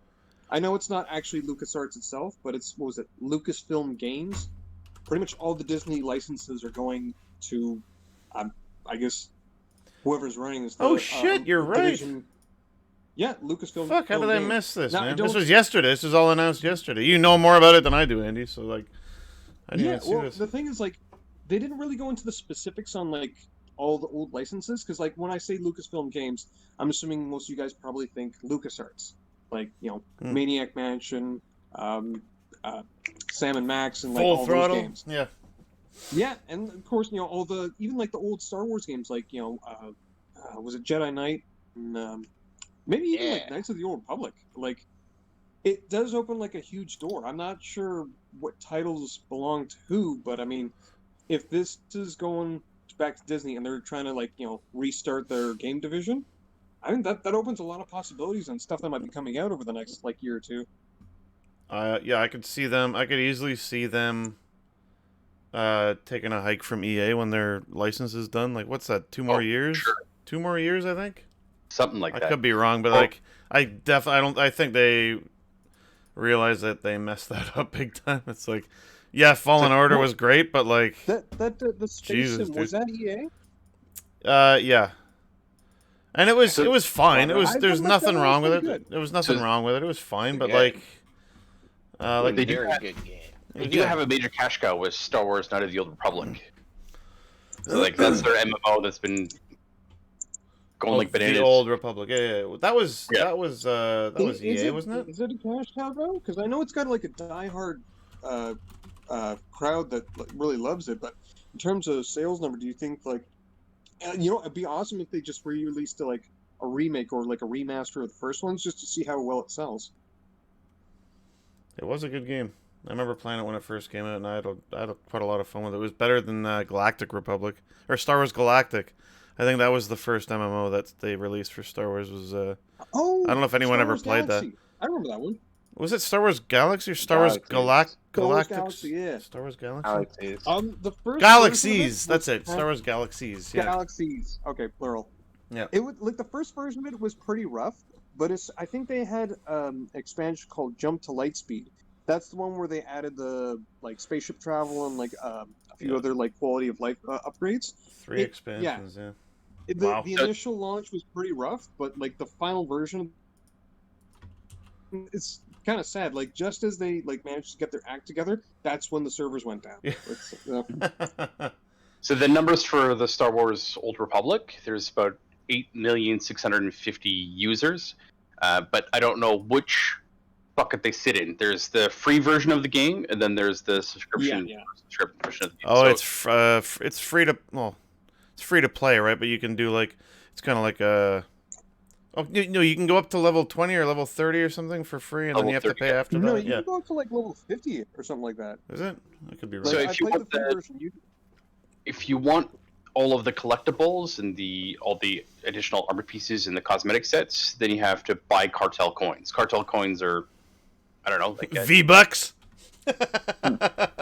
Speaker 5: I know it's not actually LucasArts itself, but it's, what was it, Lucasfilm Games? Pretty much all the Disney licenses are going to, I guess, whoever's running this.
Speaker 1: Oh shit, you're right.
Speaker 5: Yeah, Lucasfilm.
Speaker 1: Fuck, how did I miss this,
Speaker 5: now,
Speaker 1: man? This was yesterday. This was all announced yesterday. You know more about it than I do, Andy, so, like, I didn't even see this.
Speaker 5: The thing is, like, they didn't really go into the specifics on, like, all the old licenses, because, like, when I say Lucasfilm Games, I'm assuming most of you guys probably think LucasArts. Like, you know, Maniac Mansion, Sam and Max, and, like,
Speaker 1: Full
Speaker 5: all
Speaker 1: Throttle.
Speaker 5: those games.
Speaker 1: Yeah.
Speaker 5: Yeah, and, of course, you know, all the, even, like, the old Star Wars games, like, you know, was it Jedi Knight? And, maybe even, like, Knights of the Old Republic. Like, it does open, like, a huge door. I'm not sure what titles belong to who, but, I mean, if this is going back to Disney and they're trying to, like, you know, restart their game division, I think that opens a lot of possibilities and stuff that might be coming out over the next, like, year or two.
Speaker 1: Yeah, I could see them. I could easily see them taking a hike from EA when their license is done. Like, what's that? 2 more years?
Speaker 4: Sure.
Speaker 1: 2 more years, I think.
Speaker 4: Something like that.
Speaker 1: I could be wrong, but like, I think they realize that they messed that up big time. It's like, yeah, Fallen Order was great, but like,
Speaker 5: The space
Speaker 1: Jesus,
Speaker 5: sim, was that EA?
Speaker 1: yeah. And it was fine. It was
Speaker 5: I
Speaker 1: there's
Speaker 5: thought that
Speaker 1: nothing
Speaker 5: was
Speaker 1: wrong with
Speaker 5: pretty
Speaker 1: it.
Speaker 5: good.
Speaker 1: There was nothing
Speaker 4: So-
Speaker 1: wrong with it. It was fine, but
Speaker 2: Good
Speaker 1: like,
Speaker 4: They do
Speaker 2: very
Speaker 4: have-
Speaker 2: good game.
Speaker 4: They do have a major cash cow with Star Wars: Knights of the Old Republic. So like that's their MMO that's been going like bananas.
Speaker 1: the Old Republic. Yeah. That was
Speaker 4: Yeah.
Speaker 1: that was EA, wasn't it?
Speaker 5: Is it a cash cow though? Because I know it's got like a diehard crowd that like, really loves it. But in terms of sales number, do you think like it'd be awesome if they just re-released like a remake or like a remaster of the first ones just to see how well it sells.
Speaker 1: It was a good game. I remember playing it when it first came out, and I had quite a lot of fun with it. It was better than Galactic Republic or Star Wars Galactic. I think that was the first MMO that they released for Star Wars. Was
Speaker 5: Oh,
Speaker 1: I don't know if anyone
Speaker 5: Star
Speaker 1: ever
Speaker 5: Wars
Speaker 1: played
Speaker 5: Galaxy. I remember that one.
Speaker 1: Was it Star Wars Galaxy or Star
Speaker 2: Galaxies.
Speaker 1: Wars
Speaker 5: Star Wars
Speaker 1: Galactic?
Speaker 5: Galaxy, yeah.
Speaker 1: Star Wars Galaxy.
Speaker 2: Galaxies.
Speaker 5: The first
Speaker 1: Galaxies.
Speaker 5: version of
Speaker 1: That's it. Star Wars Galaxies. Yeah.
Speaker 5: Galaxies. Okay, plural.
Speaker 1: Yeah.
Speaker 5: It would like the first version of it was pretty rough, but I think they had expansion called Jump to Lightspeed. That's the one where they added the like spaceship travel and like a few other like quality of life upgrades.
Speaker 1: 3 expansions. Yeah.
Speaker 5: The initial launch was pretty rough, but like the final version, it's kind of sad. Like just as they like managed to get their act together, that's when the servers went down.
Speaker 1: Yeah.
Speaker 4: So the numbers for the Star Wars Old Republic, there's about 8,650,000 users, but I don't know which bucket they sit in. There's the free version of the game, and then there's the subscription version of the game.
Speaker 1: Oh,
Speaker 4: So
Speaker 1: it's free to it's free to play, right? But you can do like it's kind of like a you can go up to level 20 or level 30 or something for free, and then
Speaker 4: Level
Speaker 1: you have to
Speaker 4: 30,
Speaker 1: pay
Speaker 4: yeah.
Speaker 1: after
Speaker 5: No,
Speaker 1: that.
Speaker 5: you
Speaker 1: Yeah,
Speaker 5: can go up to like level 50 or something like that.
Speaker 1: is it? I could be
Speaker 5: Like,
Speaker 1: right.
Speaker 4: So
Speaker 5: I
Speaker 4: if you
Speaker 5: played
Speaker 4: want
Speaker 5: the free
Speaker 4: the-
Speaker 5: version.
Speaker 4: if you want all of the collectibles and all the additional armor pieces and the cosmetic sets, then you have to buy cartel coins. Cartel coins are, I don't know, like
Speaker 1: V-Bucks.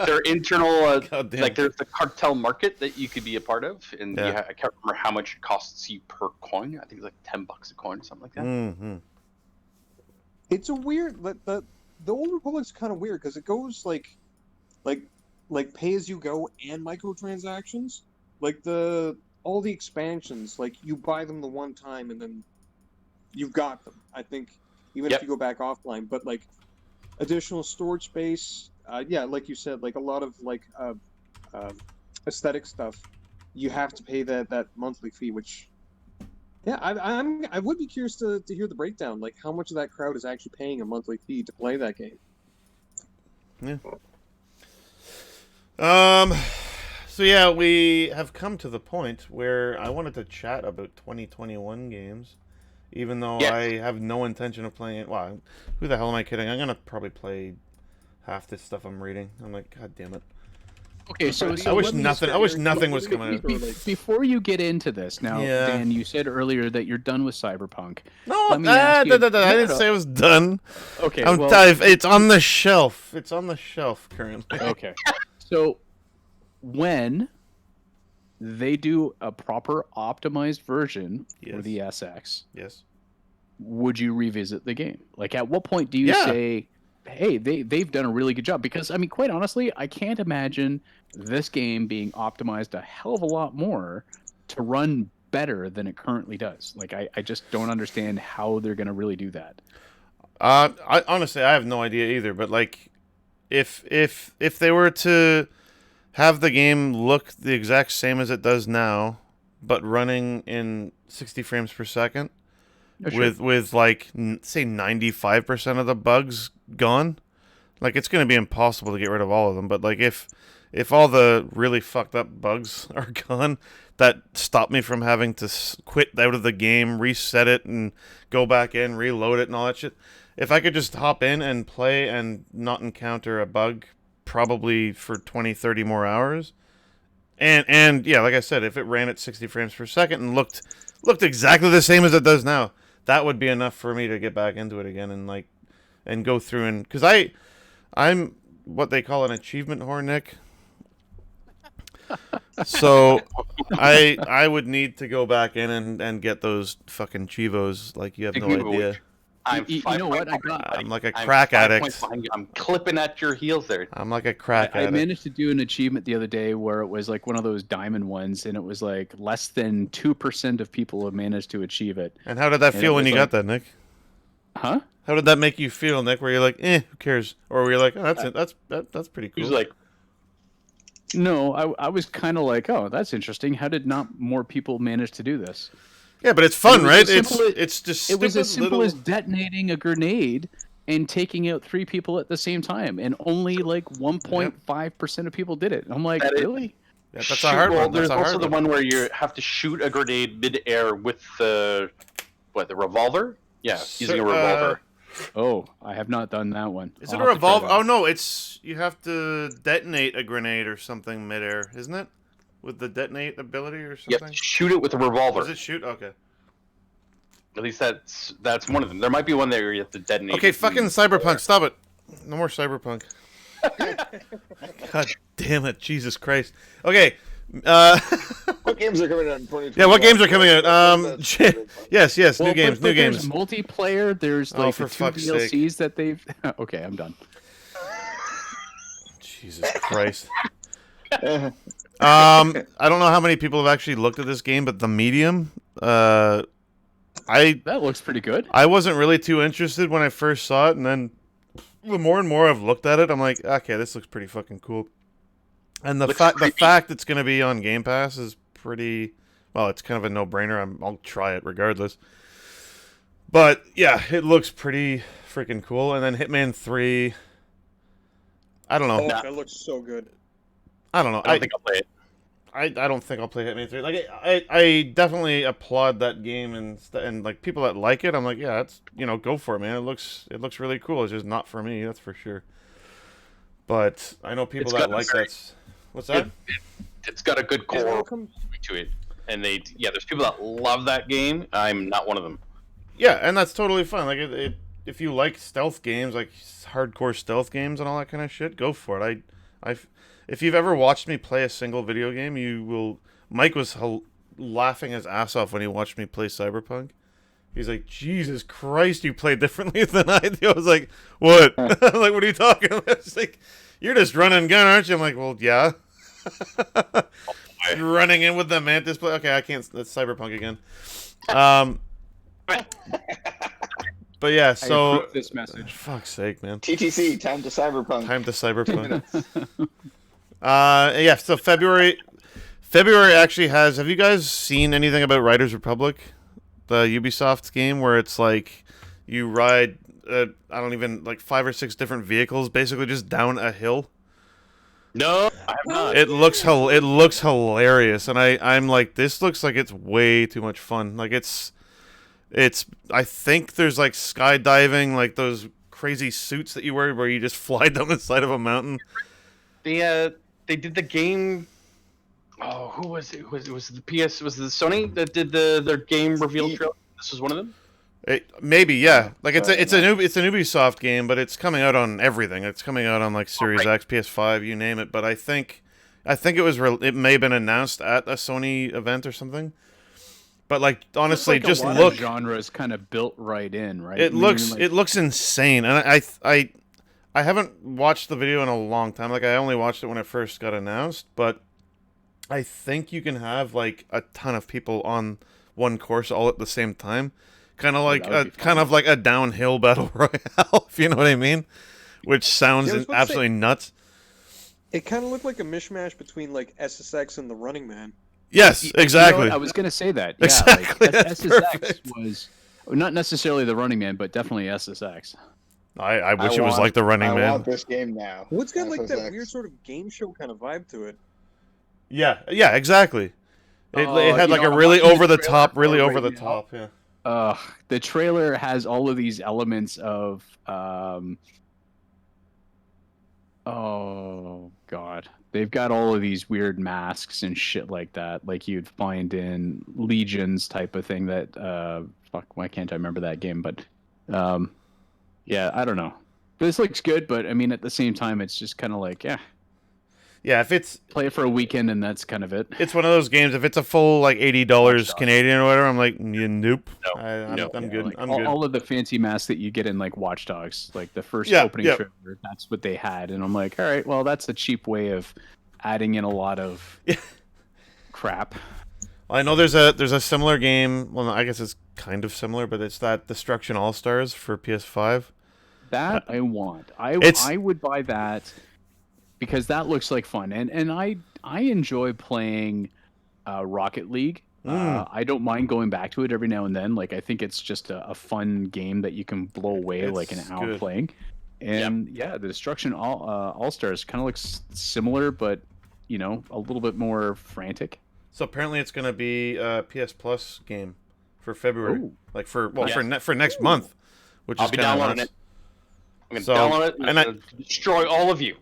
Speaker 4: they're internal.
Speaker 1: Goddamn.
Speaker 4: Like there's the cartel market that you could be a part of, and
Speaker 1: Yeah.
Speaker 4: I can't remember how much it costs you per coin. I think it's like $10 a coin or something like that.
Speaker 1: Mm-hmm.
Speaker 5: It's a weird. The Old Republic's kind of weird because it goes like pay as you go and microtransactions. Like all the expansions, like you buy them the one time and then you've got them. I think even if you go back offline, but like additional storage space, like you said, like a lot of like aesthetic stuff, you have to pay that monthly fee. Which, I would be curious to hear the breakdown, like how much of that crowd is actually paying a monthly fee to play that game.
Speaker 1: So yeah, we have come to the point where I wanted to chat about 2021 games, even though
Speaker 4: Yes.
Speaker 1: I have no intention of playing it. Well, who the hell am I kidding? I'm gonna probably play half this stuff I'm reading. I'm like, God damn it!
Speaker 3: Okay, so
Speaker 1: I wish
Speaker 3: let me
Speaker 1: nothing. I wish nothing was coming out.
Speaker 3: Before you get into this, now,
Speaker 1: Yeah.
Speaker 3: Dan, you said earlier that you're done with Cyberpunk.
Speaker 1: No,
Speaker 3: Let me ask you-
Speaker 1: I
Speaker 3: No,
Speaker 1: didn't
Speaker 3: no.
Speaker 1: say I was done.
Speaker 3: Okay,
Speaker 1: It's on the shelf. It's on the shelf currently.
Speaker 3: okay. So when they do a proper optimized version for
Speaker 1: Yes.
Speaker 3: the SX,
Speaker 1: Yes.
Speaker 3: would you revisit the game? Like, at what point do you
Speaker 1: Yeah.
Speaker 3: say, hey, they've done a really good job? Because, I mean, quite honestly, I can't imagine this game being optimized a hell of a lot more to run better than it currently does. Like, I just don't understand how they're going to really do that.
Speaker 1: I honestly I have no idea either. But like, if they were to have the game look the exact same as it does now, but running in 60 frames per second,
Speaker 3: Oh, sure.
Speaker 1: with like say 95% of the bugs gone, like it's going to be impossible to get rid of all of them. But like if all the really fucked up bugs are gone that stop me from having to quit out of the game, reset it, and go back in, reload it, and all that shit. If I could just hop in and play and not encounter a bug probably for 20, 30 more hours. And yeah, like I said, if it ran at 60 frames per second and looked exactly the same as it does now, that would be enough for me to get back into it again and go through and because I'm what they call an achievement whore, Nick. So I would need to go back in and get those fucking Chivos like you have no idea.
Speaker 4: I'm
Speaker 3: You
Speaker 4: 5
Speaker 3: know
Speaker 4: points
Speaker 3: what? I
Speaker 4: behind,
Speaker 3: got.
Speaker 4: buddy.
Speaker 1: I'm like a
Speaker 4: I'm
Speaker 1: crack
Speaker 4: 5
Speaker 1: addict.
Speaker 4: points behind you. I'm clipping at your heels there.
Speaker 1: I'm like a crack
Speaker 3: I
Speaker 1: addict.
Speaker 3: managed to do an achievement the other day where it was like one of those diamond ones, and it was like less than 2% of people have managed to achieve it.
Speaker 1: And how did that
Speaker 3: And
Speaker 1: feel
Speaker 3: it
Speaker 1: when
Speaker 3: was
Speaker 1: you got that, Nick?
Speaker 3: Huh?
Speaker 1: How did that make you feel, Nick? Where you're like, who cares? Or were you like, oh, that's it. That's pretty
Speaker 4: He
Speaker 1: cool.
Speaker 4: was like,
Speaker 3: No, I was kind of like, oh, that's interesting. How did not more people manage to do this?
Speaker 1: yeah, but it's fun,
Speaker 3: it was
Speaker 1: right?
Speaker 3: as simple as-
Speaker 1: It's just
Speaker 3: It was as
Speaker 1: stupid
Speaker 3: simple
Speaker 1: little.
Speaker 3: as detonating a grenade and taking out 3 people at the same time, and only like 1.5% of people did it. I'm like,
Speaker 4: That is-
Speaker 3: really?
Speaker 1: Yeah, that's a hard one. That's
Speaker 4: There's
Speaker 1: a
Speaker 4: also
Speaker 1: hard
Speaker 4: the
Speaker 1: one.
Speaker 4: one where you have to shoot a grenade mid-air with the revolver? Yeah, using a revolver.
Speaker 3: Oh, I have not done that one.
Speaker 1: Is
Speaker 3: I'll
Speaker 1: it a
Speaker 3: have to try
Speaker 1: revolver?
Speaker 3: that.
Speaker 1: Oh no, it's you have to detonate a grenade or something midair, isn't it? With the detonate ability or
Speaker 4: You have
Speaker 1: something.
Speaker 4: to shoot it with a revolver.
Speaker 1: Does it shoot? Okay.
Speaker 4: At least that's one of them. There might be one there where you have to detonate.
Speaker 1: Okay,
Speaker 4: it
Speaker 1: fucking
Speaker 4: and-
Speaker 1: Cyberpunk, stop it. No more Cyberpunk. God damn it, Jesus Christ. Okay.
Speaker 2: What games are coming out in 2020?
Speaker 1: Yeah, what games are coming out? Yes,
Speaker 3: Well,
Speaker 1: new games,
Speaker 3: but
Speaker 1: new
Speaker 3: there's
Speaker 1: games.
Speaker 3: multiplayer. There's
Speaker 1: Oh,
Speaker 3: like
Speaker 1: for
Speaker 3: the 2
Speaker 1: fuck's
Speaker 3: DLCs that they've. Okay, I'm done.
Speaker 1: Jesus Christ. I don't know how many people have actually looked at this game, but the Medium, I
Speaker 3: That looks pretty good.
Speaker 1: wasn't really too interested when I first saw it, and then the more and more I've looked at it, I'm like, okay, this looks pretty fucking cool. And the
Speaker 4: Looks
Speaker 1: the
Speaker 4: creepy.
Speaker 1: fact it's going to be on Game Pass is pretty, well, it's kind of a no-brainer. I'll try it regardless. But yeah, it looks pretty freaking cool. And then Hitman 3, I don't know.
Speaker 5: Oh,
Speaker 4: Nah.
Speaker 5: that looks so good.
Speaker 1: I don't know.
Speaker 4: I don't think I'll play it.
Speaker 1: I don't think I'll play Hitman 3. Like I definitely applaud that game and like people that like it, I'm like, yeah, it's go for it, man. It looks really cool. It's just not for me, that's for sure. But I know people
Speaker 4: It's
Speaker 1: that
Speaker 4: got a
Speaker 1: like
Speaker 4: very-
Speaker 1: that. What's that?
Speaker 4: It's got a good
Speaker 5: Yeah,
Speaker 4: core
Speaker 5: come-
Speaker 4: to it, and there's people that love that game. I'm not one of them.
Speaker 1: Yeah, and that's totally fine. Like if you like stealth games, like hardcore stealth games and all that kind of shit, go for it. If you've ever watched me play a single video game, you will. Mike was laughing his ass off when he watched me play Cyberpunk. He's like, Jesus Christ, you play differently than I do. I was like, what? I'm like, what are you talking about? It's like, you're just running gun, aren't you? I'm like, well, yeah. You're running in with the mantis play. Okay, I can't. That's Cyberpunk again. But yeah,
Speaker 3: I
Speaker 1: so
Speaker 3: approve this message.
Speaker 1: fuck's sake, man.
Speaker 2: TTC, time to Cyberpunk.
Speaker 1: Time to Cyberpunk. Yeah. So February actually has. Have you guys seen anything about Riders Republic, the Ubisoft game where it's like you ride? I don't even like 5 or 6 different vehicles, basically just down a hill.
Speaker 4: No, I have not.
Speaker 1: It looks hilarious, and I'm like, this looks like it's way too much fun. Like it's. I think there's like skydiving, like those crazy suits that you wear where you just fly down the side of a mountain.
Speaker 4: They did the game. Oh, who was it? Was it the PS? Was it the Sony that did their game reveal trailer? This was one of them.
Speaker 1: Maybe, yeah. Like it's a Ubisoft game, but it's coming out on everything. It's coming out on like Series X, PS5, you name it. But I think it may have been announced at a Sony event or something. But like honestly,
Speaker 3: Like
Speaker 1: just
Speaker 3: a lot
Speaker 1: look.
Speaker 3: of genre is kind of built right in, right?
Speaker 1: It
Speaker 3: I mean,
Speaker 1: looks
Speaker 3: like-
Speaker 1: it looks insane, and I haven't watched the video in a long time. Like I only watched it when it first got announced, but I think you can have like a ton of people on one course all at the same time, kind of like
Speaker 3: that would be fun.
Speaker 1: kind of like a downhill battle royale, if you know what I mean, which sounds
Speaker 5: Yeah, I was about to
Speaker 1: absolutely nuts.
Speaker 5: It kind of looked like a mishmash between like SSX and the Running Man.
Speaker 1: Yes,
Speaker 3: You know
Speaker 1: exactly.
Speaker 3: what? I was gonna say that. Yeah,
Speaker 1: Exactly,
Speaker 3: Like,
Speaker 1: that's
Speaker 3: SSX
Speaker 1: perfect.
Speaker 3: was not necessarily the Running Man, but definitely SSX.
Speaker 1: I wish it was like the Running
Speaker 2: I
Speaker 1: Man.
Speaker 2: want this game now.
Speaker 5: Well, it's got like that
Speaker 2: SSX.
Speaker 5: weird sort of game show kind of vibe to it.
Speaker 1: Yeah, exactly. It
Speaker 3: Oh,
Speaker 1: had
Speaker 3: you
Speaker 1: like
Speaker 3: know,
Speaker 1: a
Speaker 3: I'm
Speaker 1: really
Speaker 3: watching the
Speaker 1: over the
Speaker 3: trailer
Speaker 1: top,
Speaker 3: for
Speaker 1: really
Speaker 3: it
Speaker 1: over
Speaker 3: right
Speaker 1: the
Speaker 3: now.
Speaker 1: top. Yeah.
Speaker 3: The trailer has all of these elements of oh god. They've got all of these weird masks and shit like that, like you'd find in Legions type of thing that fuck, why can't I remember that game? But yeah, I don't know. This looks good, but I mean at the same time it's just kinda like, yeah.
Speaker 1: Yeah, if it's
Speaker 3: Play it for a weekend and that's kind of it.
Speaker 1: it's one of those games. If it's a full like $80
Speaker 3: Watch Dogs.
Speaker 1: Canadian or whatever, I'm like, nope.
Speaker 4: No,
Speaker 1: I'm
Speaker 4: no.
Speaker 1: I'm
Speaker 3: Yeah,
Speaker 1: good.
Speaker 3: like,
Speaker 1: I'm
Speaker 3: all,
Speaker 1: good.
Speaker 3: all of the fancy masks that you get in like Watch Dogs, like the first
Speaker 1: Yeah,
Speaker 3: opening
Speaker 1: yeah.
Speaker 3: trailer, that's what they had, and I'm like, all right, well, that's a cheap way of adding in a lot of crap.
Speaker 1: I know there's a similar game. Well, no, I guess it's kind of similar, but it's that Destruction All Stars for PS5.
Speaker 3: That I want.
Speaker 1: It's-
Speaker 3: I would buy that because that looks like fun, and I enjoy playing Rocket League. I don't mind going back to it every now and then. Like I think it's just a fun game that you can blow away like an
Speaker 1: It's
Speaker 3: hour
Speaker 1: good.
Speaker 3: playing. And yeah, the Destruction All Stars kind of looks similar, but a little bit more frantic.
Speaker 1: So apparently it's gonna be a PS Plus game for February,
Speaker 3: Ooh.
Speaker 1: like for
Speaker 4: Yes.
Speaker 1: for next month, which
Speaker 4: I'll
Speaker 1: is
Speaker 4: be
Speaker 1: kind of
Speaker 4: downloading
Speaker 1: nuts.
Speaker 4: it. I'm gonna
Speaker 1: So,
Speaker 4: download it and,
Speaker 1: and I-
Speaker 4: I'm gonna destroy all of you.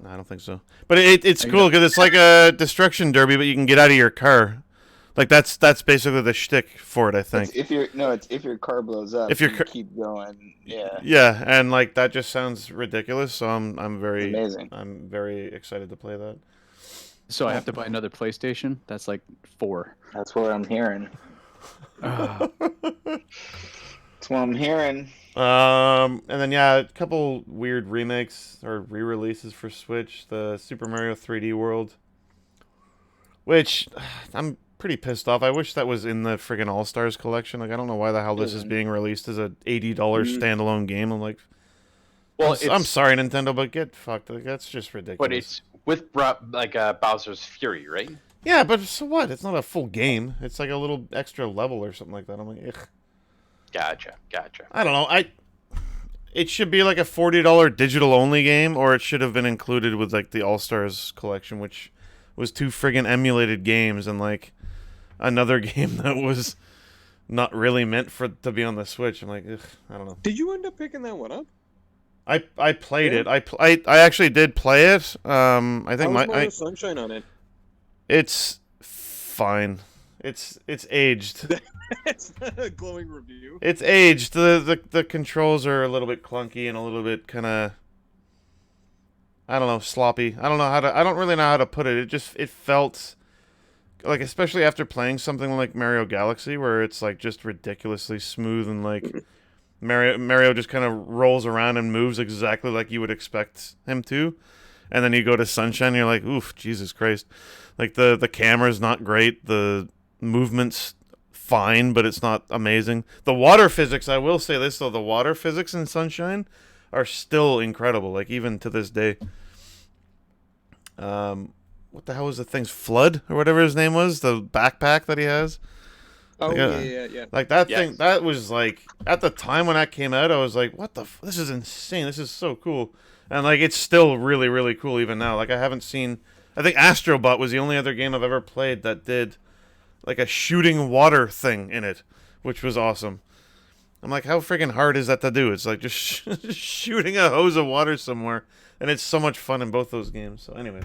Speaker 1: I don't think so, but it's cool because it's like a destruction derby, but you can get out of your car. Like that's basically the shtick for it, I think.
Speaker 2: It's if your car blows up,
Speaker 1: If your
Speaker 2: you
Speaker 1: car-
Speaker 2: keep going. Yeah,
Speaker 1: Yeah, and like that just sounds ridiculous. So I'm very
Speaker 2: amazing.
Speaker 1: I'm very excited to play that.
Speaker 3: So I have to buy another PlayStation. That's like 4.
Speaker 2: That's what I'm hearing.
Speaker 3: Ah,
Speaker 2: That's what I'm hearing.
Speaker 1: And then yeah, a couple weird remakes or re-releases for Switch. The Super Mario 3D World, which I'm pretty pissed off. I wish that was in the friggin' All Stars collection. Like I don't know why the hell this is being released as a $80 standalone game. I'm like,
Speaker 4: Well,
Speaker 1: I'm sorry, Nintendo, but get fucked. Like that's just ridiculous.
Speaker 4: but it's with Bowser's Fury, right?
Speaker 1: Yeah, but so what? It's not a full game. It's like a little extra level or something like that. I'm like, ugh.
Speaker 4: Gotcha.
Speaker 1: I don't know. It should be like a $40 digital only game, or it should have been included with like the All Stars collection, which was 2 friggin' emulated games and like another game that was not really meant to be on the Switch. I'm like, ugh, I don't know.
Speaker 5: Did you end up picking that one up?
Speaker 1: I played
Speaker 5: Yeah.
Speaker 1: it. I actually did play it. I think
Speaker 5: How was Mario Sunshine on it?
Speaker 1: it's fine. It's aged.
Speaker 5: It's not a glowing review.
Speaker 1: It's aged. The controls are a little bit clunky and a little bit kind of, I don't know, sloppy. I don't really know how to put it. It felt like, especially after playing something like Mario Galaxy, where it's like just ridiculously smooth and like Mario just kind of rolls around and moves exactly like you would expect him to. And then you go to Sunshine, and you're like, oof, Jesus Christ. Like the camera's not great. The movement's fine, but it's not amazing. The water physics, I will say this though, the water physics in Sunshine are still incredible, like even to this day. What the hell was the thing's Flood or whatever his name was, the backpack that he has?
Speaker 5: Oh
Speaker 1: Like,
Speaker 5: yeah.
Speaker 1: Like that
Speaker 4: Yes.
Speaker 1: thing, that was like, at the time when that came out, I was like, what the this is insane. This is so cool. And like it's still really, really cool even now. Like I think Astrobot was the only other game I've ever played that did like a shooting water thing in it, which was awesome. I'm like, how freaking hard is that to do? It's like just shooting a hose of water somewhere, and it's so much fun in both those games. So anyway,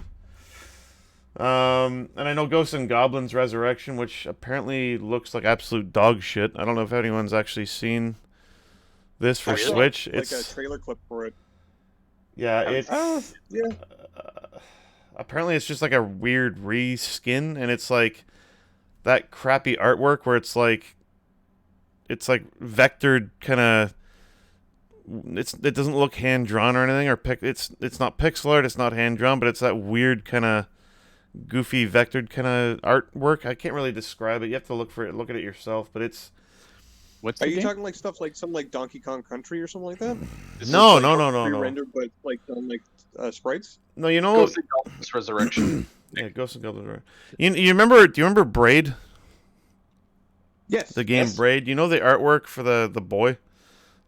Speaker 1: and I know Ghosts and Goblins Resurrection, which apparently looks like absolute dog shit. I don't know if anyone's actually seen this for
Speaker 4: I saw,
Speaker 1: Switch.
Speaker 5: Like a
Speaker 1: It's
Speaker 5: trailer clip for it.
Speaker 1: yeah, it's
Speaker 5: Yeah.
Speaker 1: apparently it's just like a weird reskin, and it's like that crappy artwork where it's like vectored kind of. It doesn't look hand drawn or anything, or it's not pixel art, it's not hand drawn, but it's that weird kind of goofy vectored kind of artwork. I can't really describe it. You have to look at it yourself, but it's
Speaker 3: what's
Speaker 5: Are
Speaker 3: the
Speaker 5: you
Speaker 3: game?
Speaker 5: talking like stuff like some like Donkey Kong Country or something like that?
Speaker 4: This
Speaker 1: no,
Speaker 4: is like
Speaker 1: no.
Speaker 5: Re-rendered, but like done like sprites.
Speaker 1: No, you know,
Speaker 4: Ghosts and Goblins Resurrection.
Speaker 1: yeah, Ghosts and Goblins. Right. You remember? Do you remember Braid?
Speaker 5: Yes.
Speaker 1: The game
Speaker 2: Yes.
Speaker 1: Braid. You know the artwork for the boy,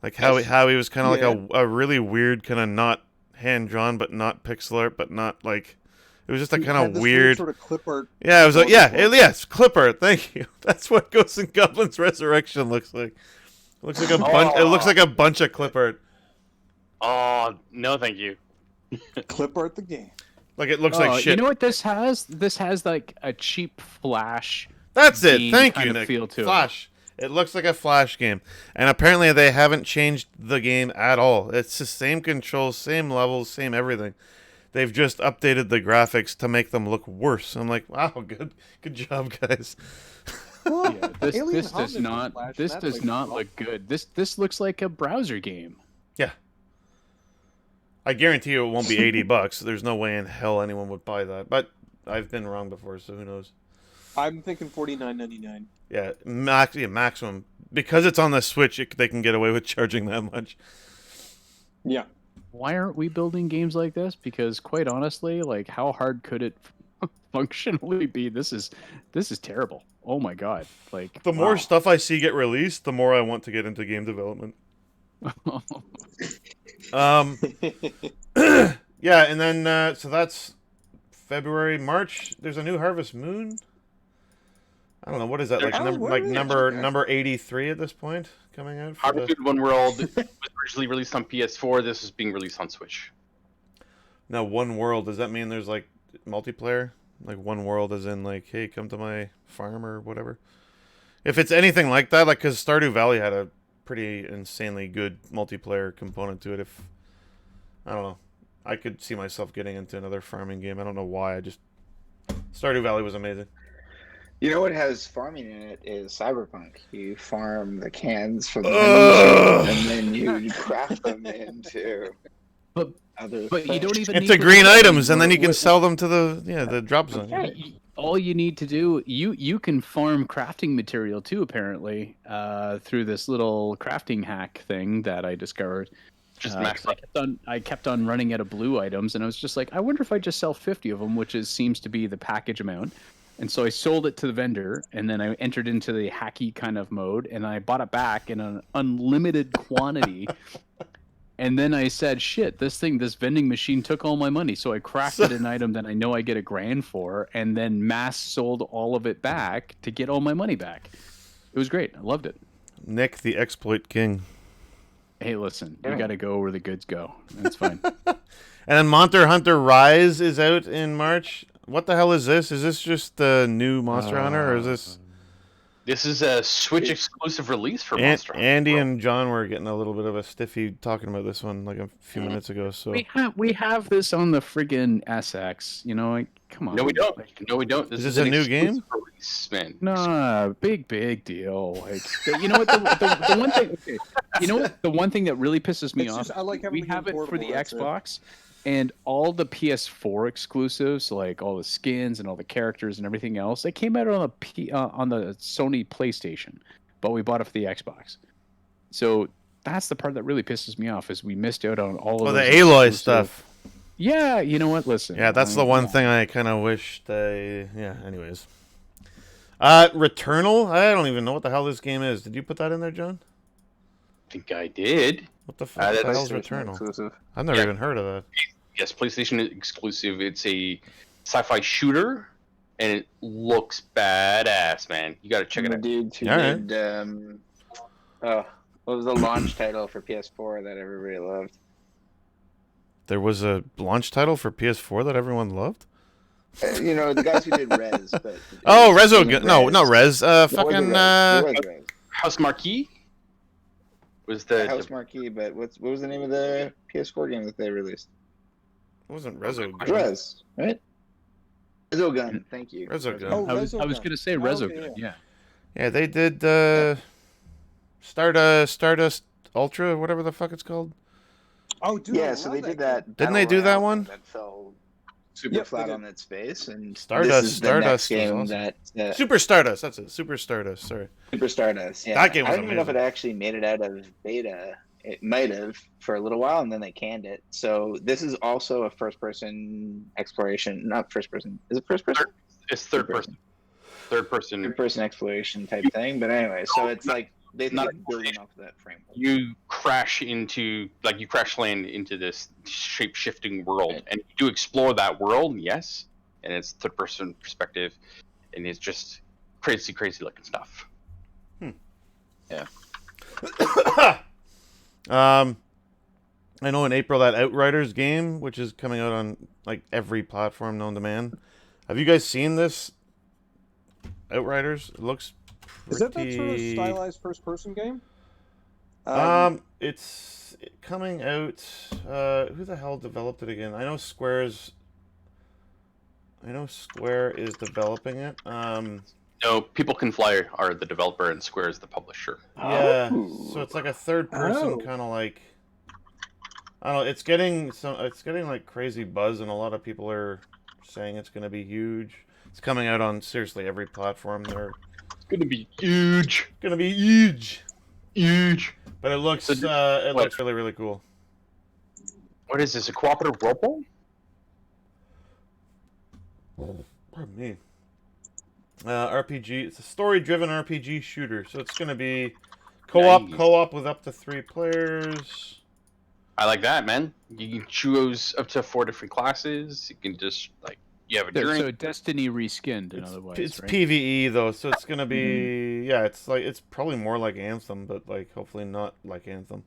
Speaker 1: like how
Speaker 2: Yes.
Speaker 1: he was kind of
Speaker 5: Yeah.
Speaker 1: like a really weird kind of not hand drawn, but not pixel art, but not like it was just a
Speaker 5: It
Speaker 1: kind
Speaker 5: had
Speaker 1: of
Speaker 5: this
Speaker 1: weird.
Speaker 5: sort of clip art.
Speaker 1: Yeah, it was like
Speaker 5: Awesome.
Speaker 1: yes, clip art. Thank you. That's what Ghosts and Goblins Resurrection looks like. It looks like a bunch. It looks like a bunch of clip art.
Speaker 4: Oh no, thank you.
Speaker 5: Clip art the game.
Speaker 1: Like it looks
Speaker 3: Oh,
Speaker 1: like shit.
Speaker 3: you know what this has? This has like a cheap Flash.
Speaker 1: That's it.
Speaker 3: game
Speaker 1: Thank
Speaker 3: kind
Speaker 1: you,
Speaker 3: of
Speaker 1: Nick.
Speaker 3: feel to it.
Speaker 1: Flash. It looks like a Flash game, and apparently they haven't changed the game at all. It's the same controls, same levels, same everything. they've just updated the graphics to make them look worse. I'm like, wow, good job, guys.
Speaker 3: Yeah,
Speaker 5: Alien
Speaker 3: this does
Speaker 5: Hominid
Speaker 3: not
Speaker 5: Flash,
Speaker 3: this
Speaker 5: that's
Speaker 3: does
Speaker 5: like-
Speaker 3: not look good. This looks like a browser game.
Speaker 1: Yeah. I guarantee you it won't be $80. There's no way in hell anyone would buy that. But I've been wrong before, so who knows?
Speaker 5: I'm thinking $49.99.
Speaker 1: Yeah, maximum. Because it's on the Switch, they can get away with charging that much.
Speaker 5: Yeah.
Speaker 3: Why aren't we building games like this? Because quite honestly, like how hard could it functionally be? This is terrible. Oh my god. Like
Speaker 1: The more
Speaker 3: wow.
Speaker 1: stuff I see get released, the more I want to get into game development. Yeah, and then so that's February, March. There's a new Harvest Moon. I don't know, what is that, like
Speaker 2: Oh,
Speaker 1: number
Speaker 2: what
Speaker 1: like
Speaker 2: is it?
Speaker 1: number 83 at this point coming out for
Speaker 4: Harvest
Speaker 1: the...
Speaker 4: Moon One World was originally released on PS4. This is being released on Switch.
Speaker 1: Now, One World, does that mean there's like multiplayer? Like One World as in like, hey, come to my farm or whatever? If it's anything like that, like, because Stardew Valley had a pretty insanely good multiplayer component to it. If I don't know, I could see myself getting into another farming game. I don't know why. Stardew Valley was amazing.
Speaker 2: You know what has farming in it is Cyberpunk. You farm the cans from the
Speaker 1: Ugh.
Speaker 2: vending machine, and then you craft them into
Speaker 3: But
Speaker 2: other
Speaker 3: but you
Speaker 2: things.
Speaker 3: don't even
Speaker 1: Into
Speaker 3: need to
Speaker 1: green
Speaker 3: do that
Speaker 1: items, and then you
Speaker 3: anymore.
Speaker 1: can sell them to the drop zone.
Speaker 3: Y- y- All you need to do, you can farm crafting material too, apparently, through this little crafting hack thing that I discovered.
Speaker 4: Just
Speaker 3: 'Cause
Speaker 4: max
Speaker 3: I kept on running out of blue items, and I was just like, I wonder if I just sell 50 of them, which seems to be the package amount. And so I sold it to the vendor, and then I entered into the hacky kind of mode, and I bought it back in an unlimited quantity. And then I said, shit, this vending machine took all my money. So I crafted an item that I know I get $1,000 for, and then mass sold all of it back to get all my money back. It was great. I loved it.
Speaker 1: Nick, the exploit king.
Speaker 3: Hey, listen, you
Speaker 2: Yeah.
Speaker 3: got to go where the goods go. That's fine.
Speaker 1: And then Monster Hunter Rise is out in March. What the hell is this? Is this just the new Monster Hunter, or is this...
Speaker 4: This is a Switch exclusive release for
Speaker 1: An-
Speaker 4: Monster Hunter.
Speaker 1: Andy and John were getting a little bit of a stiffy talking about this one like a few minutes ago. So
Speaker 3: we have this on the friggin' SX. You know, like, come on.
Speaker 4: No, we don't.
Speaker 3: Like,
Speaker 4: No, we don't.
Speaker 1: Is
Speaker 4: This
Speaker 1: this
Speaker 4: an
Speaker 1: a new game?
Speaker 4: exclusive Release, man.
Speaker 3: no, big deal. Like, you know what? The one thing. Okay, you know what? The one thing that really pisses me
Speaker 5: It's
Speaker 3: off.
Speaker 5: just, I like having
Speaker 3: We
Speaker 5: the
Speaker 3: have it for
Speaker 5: portable,
Speaker 3: the
Speaker 5: that's it.
Speaker 3: Xbox, and all the PS4 exclusives, like all the skins and all the characters and everything else, they came out on on the Sony PlayStation, but we bought it for the Xbox. So that's the part that really pisses me off, is we missed out on all of
Speaker 1: the
Speaker 3: those
Speaker 1: Aloy
Speaker 3: exclusive-
Speaker 1: stuff.
Speaker 3: Yeah, you know what? Listen.
Speaker 1: Yeah, that's the one thing I kind of wish they... Yeah, anyways. Returnal? I don't even know what the hell this game is. Did you put that in there, John?
Speaker 4: I think I did.
Speaker 1: What the fuck the
Speaker 4: that's
Speaker 1: hell's
Speaker 2: PlayStation
Speaker 1: Returnal?
Speaker 2: exclusive.
Speaker 1: I've never
Speaker 4: Yeah.
Speaker 1: even heard of that.
Speaker 4: Yes, PlayStation exclusive. It's a sci-fi shooter, and it looks badass, man. You got to check it
Speaker 2: The
Speaker 4: out.
Speaker 2: dude who
Speaker 1: Alright.
Speaker 2: did what was the launch title for PS4 that everybody loved?
Speaker 1: There was a launch title for PS4 that everyone loved?
Speaker 2: You know, the guys who did Rez. But
Speaker 1: Oh, Rezo...
Speaker 2: Rez.
Speaker 1: No, not Rez.
Speaker 2: It wasn't
Speaker 1: Fucking...
Speaker 2: Rez. It was Rez.
Speaker 4: House Marquee was
Speaker 2: The
Speaker 4: the
Speaker 2: House Marquee, but what was the name of the PS4 game that they released?
Speaker 1: It wasn't Rezo.
Speaker 2: Rez, right? Resogun, thank you.
Speaker 1: Resogun.
Speaker 5: Oh,
Speaker 3: I was
Speaker 5: Resogun.
Speaker 3: gonna say
Speaker 5: Oh,
Speaker 3: Resogun.
Speaker 5: okay,
Speaker 3: Yeah.
Speaker 1: Yeah, they did Stardust Ultra, whatever the fuck it's called.
Speaker 5: Oh, dude. I
Speaker 2: Yeah,
Speaker 5: love
Speaker 2: so they
Speaker 5: that
Speaker 2: did
Speaker 5: game.
Speaker 2: that.
Speaker 1: Didn't they
Speaker 2: Battle
Speaker 1: do that
Speaker 2: Royale
Speaker 1: one?
Speaker 2: thing That fell super
Speaker 5: Yep, they
Speaker 2: flat
Speaker 5: did.
Speaker 2: on its face, and
Speaker 1: Stardust-
Speaker 2: this is the
Speaker 1: Stardust
Speaker 2: next
Speaker 1: was
Speaker 2: game
Speaker 1: awesome.
Speaker 2: that
Speaker 1: Super Stardust, that's it. Super Stardust, sorry.
Speaker 2: Super Stardust. Yeah,
Speaker 1: That game was
Speaker 2: I don't even know if it
Speaker 1: amazing.
Speaker 2: actually made it out of beta. It might have for a little while, and then they canned it. So this is also a first-person exploration, not first-person. Is it first-person?
Speaker 4: it's third person. Third person.
Speaker 2: Third-person exploration type thing. But anyway, so it's like they
Speaker 4: Not
Speaker 2: keep building off of that framework.
Speaker 4: You crash land into this shape shifting world,
Speaker 2: Right.
Speaker 4: and you do explore that world, yes, and it's third person perspective, and it's just crazy looking stuff.
Speaker 1: I know in April that Outriders game, which is coming out on like every platform known to man. Have you guys seen this? Outriders? It looks
Speaker 5: Is that that sort of
Speaker 1: pretty...
Speaker 5: stylized first-person game?
Speaker 1: It's coming out. Who the hell developed it again? I know Square is developing it.
Speaker 4: No, People Can Fly are the developer and Square is the publisher.
Speaker 1: Yeah.
Speaker 2: Oh.
Speaker 1: So it's like a third person
Speaker 5: Oh.
Speaker 1: kind of like. I don't know. It's getting like crazy buzz, and a lot of people are saying it's going to be huge. It's coming out on seriously every platform. They're
Speaker 4: It's gonna be huge.
Speaker 1: gonna be huge.
Speaker 4: Huge.
Speaker 1: But it looks
Speaker 4: So
Speaker 1: looks really, really cool.
Speaker 4: What is this? A cooperative role?
Speaker 1: Pardon me. RPG. It's a story-driven RPG shooter, so it's gonna be
Speaker 4: Nice.
Speaker 1: co-op with up to 3 players.
Speaker 4: I like that, man. You can choose up to 4 different classes. You can just you have a journey.
Speaker 3: So Destiny reskinned, in other words,
Speaker 1: It's
Speaker 3: right?
Speaker 1: PvE though, so it's gonna be yeah. It's probably more like Anthem, but hopefully not like Anthem.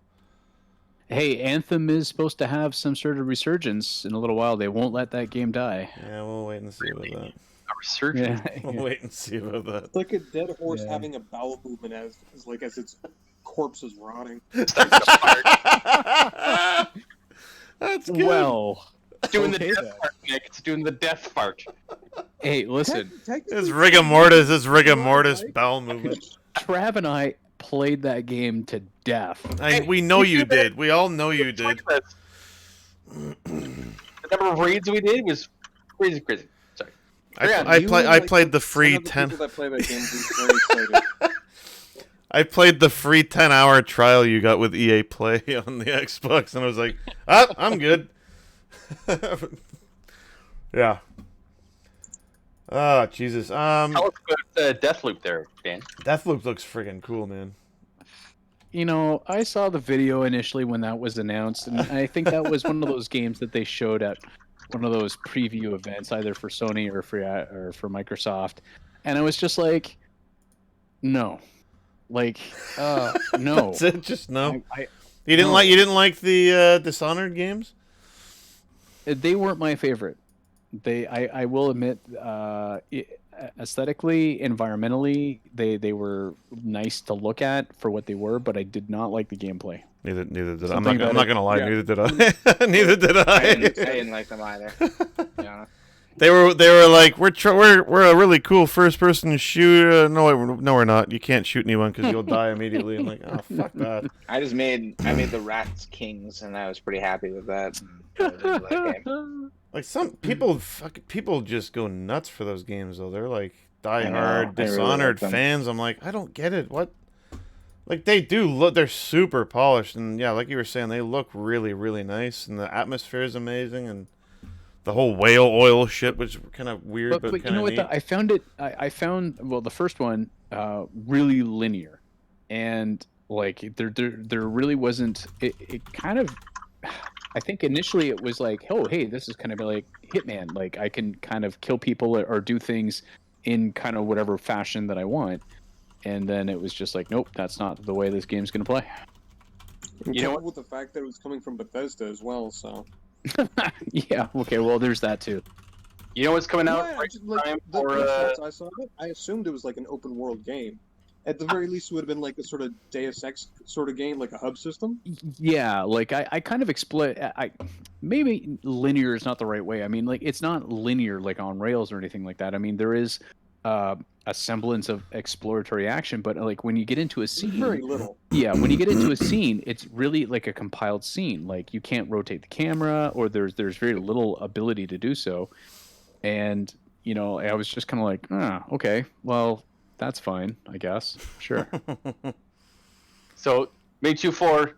Speaker 3: Hey, Anthem is supposed to have some sort of resurgence in a little while. They won't let that game die.
Speaker 1: Yeah, we'll wait and see about that.
Speaker 4: A resurgence.
Speaker 1: We'll wait and see about that.
Speaker 5: It's like a dead horse
Speaker 3: Yeah.
Speaker 5: having a bowel movement as its corpse is rotting.
Speaker 1: That's good.
Speaker 3: Well,
Speaker 4: Doing
Speaker 3: okay
Speaker 4: the
Speaker 3: then.
Speaker 4: death part, Nick. It's doing the death part.
Speaker 3: Hey, listen,
Speaker 1: It's rigor mortis. It's rigor mortis bowel movement.
Speaker 3: Trav and I played that game to death.
Speaker 1: We know you did. We all know you did.
Speaker 4: The number of raids we did was crazy. Sorry.
Speaker 1: I played the free 10.
Speaker 5: People that play that game are very excited.
Speaker 1: I played the free 10-hour trial you got with EA Play on the Xbox, and I was like, I'm good. Yeah. Oh, Jesus.
Speaker 4: Tell us about Deathloop there, Dan.
Speaker 1: Deathloop looks friggin' cool, man.
Speaker 3: You know, I saw the video initially when that was announced, and I think that was one of those games that they showed at one of those preview events, either for Sony or for Microsoft, and I was just like, no, no.
Speaker 1: That's it. Just no.
Speaker 3: I,
Speaker 1: You didn't
Speaker 3: no.
Speaker 1: like the Dishonored games?
Speaker 3: They weren't my favorite. I will admit, aesthetically, environmentally, they were nice to look at for what they were, but I did not like the gameplay.
Speaker 1: Neither did I. I'm
Speaker 3: Something
Speaker 1: not
Speaker 3: that
Speaker 1: gonna lie.
Speaker 3: yeah.
Speaker 1: Neither did I. Neither did
Speaker 2: I
Speaker 1: I.
Speaker 2: didn't like them either. Yeah.
Speaker 1: They were like, we're a really cool first person shooter. No, we're not. You can't shoot anyone because you'll die immediately. I'm like, oh fuck that.
Speaker 2: I made the Rats Kings, and I was pretty happy with that. I really liked that game.
Speaker 1: Like some people just go nuts for those games though. They're like
Speaker 2: I know,
Speaker 1: diehard
Speaker 2: I really
Speaker 1: Dishonored
Speaker 2: like them.
Speaker 1: fans. I'm like, I don't get it. What? Like they do look. They're super polished, and yeah, like you were saying, they look really, really nice, and the atmosphere is amazing, and the whole whale oil shit was kind of weird, but
Speaker 3: But you
Speaker 1: kind
Speaker 3: know
Speaker 1: of
Speaker 3: what?
Speaker 1: neat.
Speaker 3: I found well the first one really linear, and like there really wasn't. It kind of. I think initially it was like, oh hey, this is kind of like Hitman. Like I can kind of kill people or do things in kind of whatever fashion that I want. And then it was just like, nope, that's not the way this game's gonna play.
Speaker 4: You know what?
Speaker 5: With the fact that it was coming from Bethesda as well, so.
Speaker 3: Yeah. Okay. Well, there's that too.
Speaker 4: You know what's coming out
Speaker 5: Yeah,
Speaker 4: right
Speaker 5: just, like,
Speaker 4: time
Speaker 5: the
Speaker 4: for
Speaker 5: shots I saw of it, I assumed it was like an open world game. At the very least, it would have been like a sort of Deus Ex sort of game, like a hub system.
Speaker 3: Yeah, like I kind of explain. Maybe linear is not the right way. I mean, like it's not linear like on rails or anything like that. I mean, there is a semblance of exploratory action, but like when you get into a scene,
Speaker 5: Very little.
Speaker 3: yeah, when you get into a scene, it's really like a compiled scene. Like you can't rotate the camera, or there's very little ability to do so. And you know, I was just kind of like, okay, well, that's fine, I guess. Sure.
Speaker 4: So May 24,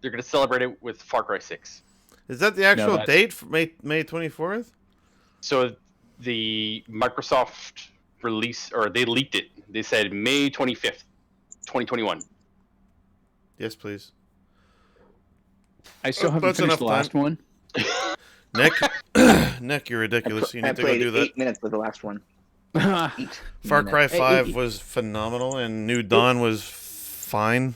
Speaker 4: they're going to celebrate it with Far Cry 6.
Speaker 1: Is that the actual
Speaker 3: that's-
Speaker 1: date for May 24th?
Speaker 4: So the Microsoft release, or they leaked it. They said May 25th, 2021.
Speaker 1: Yes, please.
Speaker 3: I still haven't
Speaker 1: That's
Speaker 3: finished
Speaker 1: enough
Speaker 3: the last one.
Speaker 1: Nick, Nick, you're ridiculous. You
Speaker 2: I
Speaker 1: need to go
Speaker 2: played
Speaker 1: do that.
Speaker 2: 8 minutes with the last one.
Speaker 1: Far Cry
Speaker 3: Hey,
Speaker 1: 5 was phenomenal, and New Dawn was fine.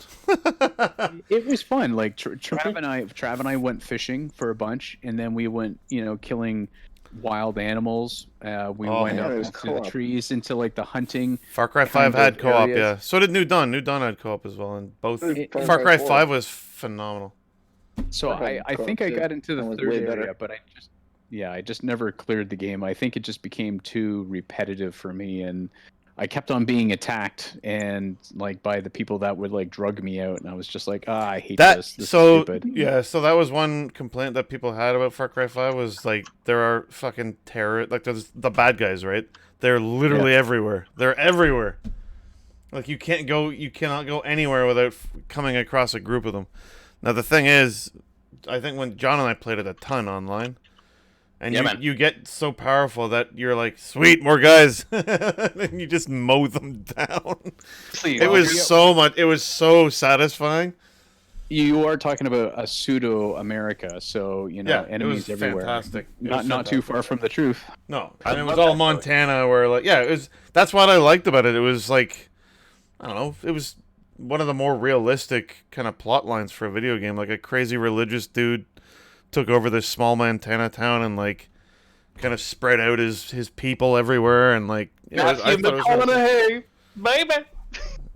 Speaker 3: It was fun. Like Trav and I went fishing for a bunch, and then we went, killing wild animals. We
Speaker 1: Oh,
Speaker 3: went
Speaker 2: yeah,
Speaker 3: up
Speaker 2: there's
Speaker 3: into the
Speaker 2: co-op.
Speaker 3: trees, into like the hunting.
Speaker 1: Far Cry
Speaker 3: kind
Speaker 1: 5 had
Speaker 3: of
Speaker 1: co-op,
Speaker 3: areas.
Speaker 1: yeah. So did New Dawn. New Dawn had co-op as well, and both.
Speaker 2: It-
Speaker 1: Far Cry
Speaker 2: 4.
Speaker 1: 5 was phenomenal.
Speaker 3: So
Speaker 2: I've had
Speaker 3: I think
Speaker 2: co-op
Speaker 3: I
Speaker 2: too.
Speaker 3: got into the
Speaker 2: That was
Speaker 3: third
Speaker 2: way
Speaker 3: area,
Speaker 2: better.
Speaker 3: but I just never cleared the game. I think it just became too repetitive for me, and I kept on being attacked and like by the people that would like drug me out, and I was just like, I hate this. This is stupid.
Speaker 1: Yeah, so that was one complaint that people had about Far Cry 5 was like there are fucking terror, like there's the bad guys, right? They're literally everywhere. They're everywhere. Like you cannot go anywhere without coming across a group of them. Now the thing is, I think when John and I played it a ton online, and
Speaker 4: Yeah, man.
Speaker 1: you get so powerful that you're like, sweet, more guys, and you just mow them down. It was so satisfying.
Speaker 3: You are talking about a pseudo America, so you know
Speaker 1: Yeah, it
Speaker 3: enemies
Speaker 1: was
Speaker 3: everywhere.
Speaker 1: fantastic. It
Speaker 3: Not
Speaker 1: was
Speaker 3: not too
Speaker 1: fantastic.
Speaker 3: far from the truth.
Speaker 1: No,
Speaker 4: I
Speaker 1: and it was
Speaker 4: love
Speaker 1: all
Speaker 4: that,
Speaker 1: Montana, where like, yeah, it was. That's what I liked about it. It was like, I don't know, it was one of the more realistic kind of plot lines for a video game. Like a crazy religious dude took over this small Montana town and like kind of spread out his people everywhere, and like I thought it was fantastic.
Speaker 4: baby.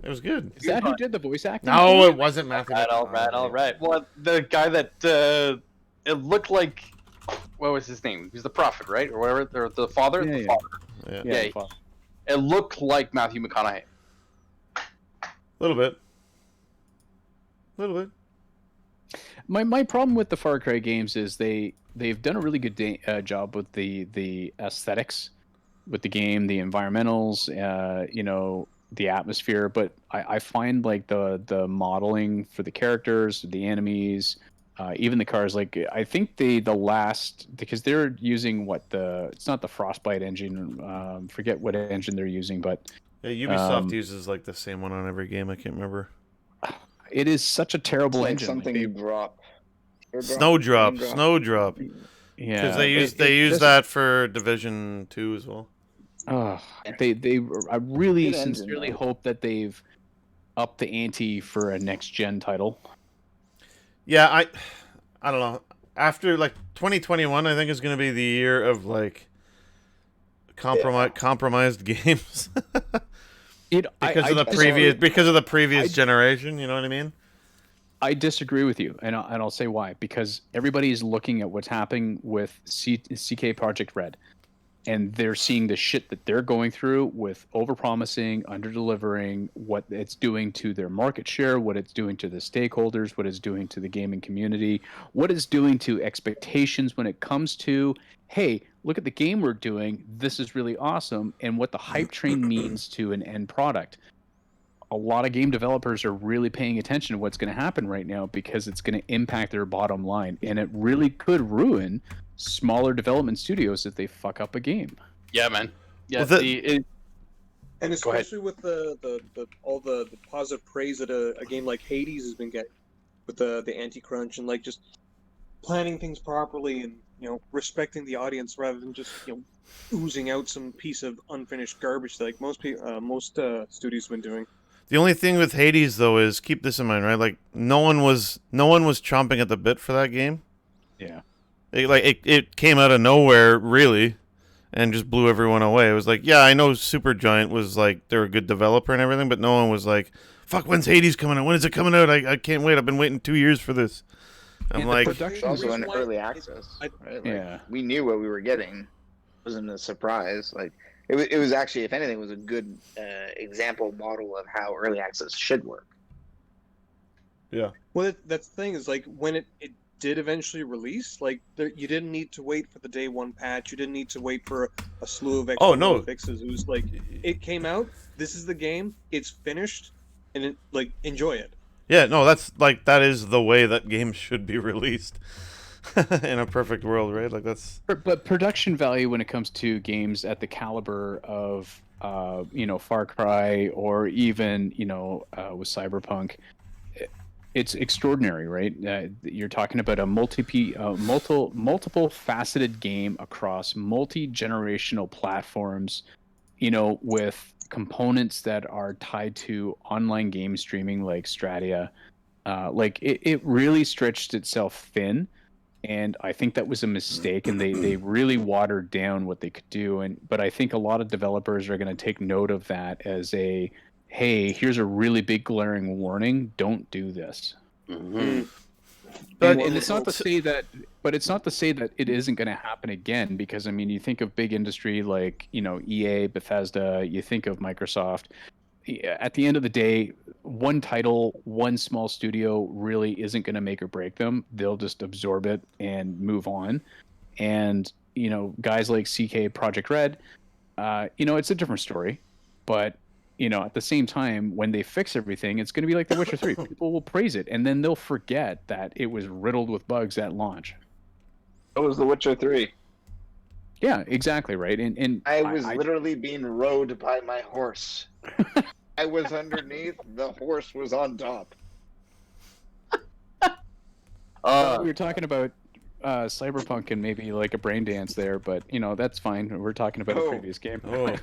Speaker 1: It was good.
Speaker 3: Is that who did the voice acting?
Speaker 1: No, it wasn't Matthew.
Speaker 4: All right. Well, the guy that it looked like, what was his name? He was the prophet, right, or whatever, or the father.
Speaker 3: Yeah,
Speaker 4: the
Speaker 3: yeah.
Speaker 4: father.
Speaker 1: Yeah,
Speaker 4: Yeah. It looked like Matthew McConaughey.
Speaker 1: a little bit. A little bit.
Speaker 3: My problem with the Far Cry games is they've done a really good job with the aesthetics, with the game, the environmentals, you know, the atmosphere. But I find like the modeling for the characters, the enemies, even the cars. Like I think the last, because they're using it's not the Frostbite engine. Forget what engine they're using, but
Speaker 1: Yeah, Ubisoft uses like the same one on every game. I can't remember.
Speaker 3: it is such a
Speaker 2: It's
Speaker 3: terrible
Speaker 2: like
Speaker 3: engine.
Speaker 2: something you drop.
Speaker 1: Snowdrop.
Speaker 3: Yeah,
Speaker 1: Because they use
Speaker 3: just-
Speaker 1: that for Division 2 as well.
Speaker 3: I really
Speaker 2: Good engine,
Speaker 3: sincerely
Speaker 2: though.
Speaker 3: hope that they've upped the ante for a next gen title.
Speaker 1: Yeah, I don't know. After like 2021, I think is going to be the year of like compromised games because of the previous generation. You know what I mean?
Speaker 3: I disagree with you, and I'll say why. Because everybody's looking at what's happening with CK Project Red, and they're seeing the shit that they're going through with overpromising, underdelivering, what it's doing to their market share, what it's doing to the stakeholders, what it's doing to the gaming community, what it's doing to expectations when it comes to, hey, look at the game we're doing, this is really awesome, and what the hype train means to an end product. A lot of game developers are really paying attention to what's going to happen right now because it's going to impact their bottom line, and it really could ruin smaller development studios if they fuck up a game.
Speaker 4: Yeah, man. Yeah,
Speaker 1: Well,
Speaker 5: And especially with the all the positive praise that a game like Hades has been getting, with the anti-crunch and like just planning things properly and respecting the audience rather than just oozing out some piece of unfinished garbage that like most studios have been doing.
Speaker 1: The only thing with Hades though is keep this in mind, right? Like no one was chomping at the bit for that game.
Speaker 3: Yeah.
Speaker 1: It came out of nowhere really, and just blew everyone away. It was like, yeah, I know Supergiant was like they're a good developer and everything, but no one was like, fuck, when's Hades coming out? When is it coming out? I can't wait. I've been waiting 2 years for this. I'm like,
Speaker 2: It's also in early access, right? Like, we knew what we were getting. It wasn't a surprise. Like it was actually, if anything, was a good example model of how early access should work.
Speaker 1: yeah.
Speaker 5: Well, that's the thing is like when it did eventually release, like you didn't need to wait for the day one patch. You didn't need to wait for a slew of extra fixes. It was like it came out. This is the game. It's finished, and enjoy it.
Speaker 1: Yeah, no, that is the way that games should be released in a perfect world, right? Like that's.
Speaker 3: But production value when it comes to games at the caliber of Far Cry or even with Cyberpunk, it's extraordinary, right? You're talking about a multiple faceted game across multi-generational platforms, with components that are tied to online game streaming like Stadia. It really stretched itself thin, And I think that was a mistake, and they really watered down what they could do. But I think a lot of developers are going to take note of that as a, hey, here's a really big glaring warning. Don't do this.
Speaker 4: Mhm.
Speaker 1: But
Speaker 3: And it's not to say that, but it's not to say that it isn't going to happen again. Because I mean, you think of big industry like EA, Bethesda. You think of Microsoft. At the end of the day, one title, one small studio really isn't going to make or break them. They'll just absorb it and move on. And guys like CK Project Red, it's a different story. But at the same time, when they fix everything, it's going to be like The Witcher 3. People will praise it, and then they'll forget that it was riddled with bugs at launch.
Speaker 2: That was The Witcher 3.
Speaker 3: Yeah, exactly right. And
Speaker 2: I was literally being rode by my horse. I was underneath, the horse was on top.
Speaker 3: We were talking about Cyberpunk and maybe like a brain dance there, but that's fine. We're talking about a previous game.
Speaker 1: Oh,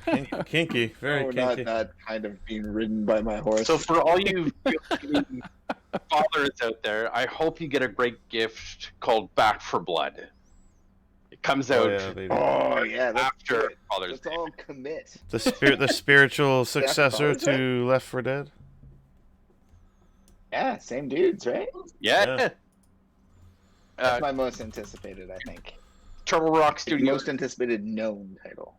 Speaker 1: kinky, very kinky.
Speaker 2: Not that kind of being ridden by my horse.
Speaker 4: So for all you fathers out there, I hope you get a great gift called Back for Blood. It comes out after Father's
Speaker 2: Let's
Speaker 4: Day.
Speaker 2: all commit.
Speaker 1: The spiritual successor
Speaker 2: Father's Day?
Speaker 1: to Left 4 Dead.
Speaker 2: Yeah, same dudes, right?
Speaker 4: Yeah.
Speaker 2: That's my most anticipated, I think.
Speaker 4: Turtle Rock
Speaker 2: The
Speaker 4: Studios
Speaker 2: most anticipated known title.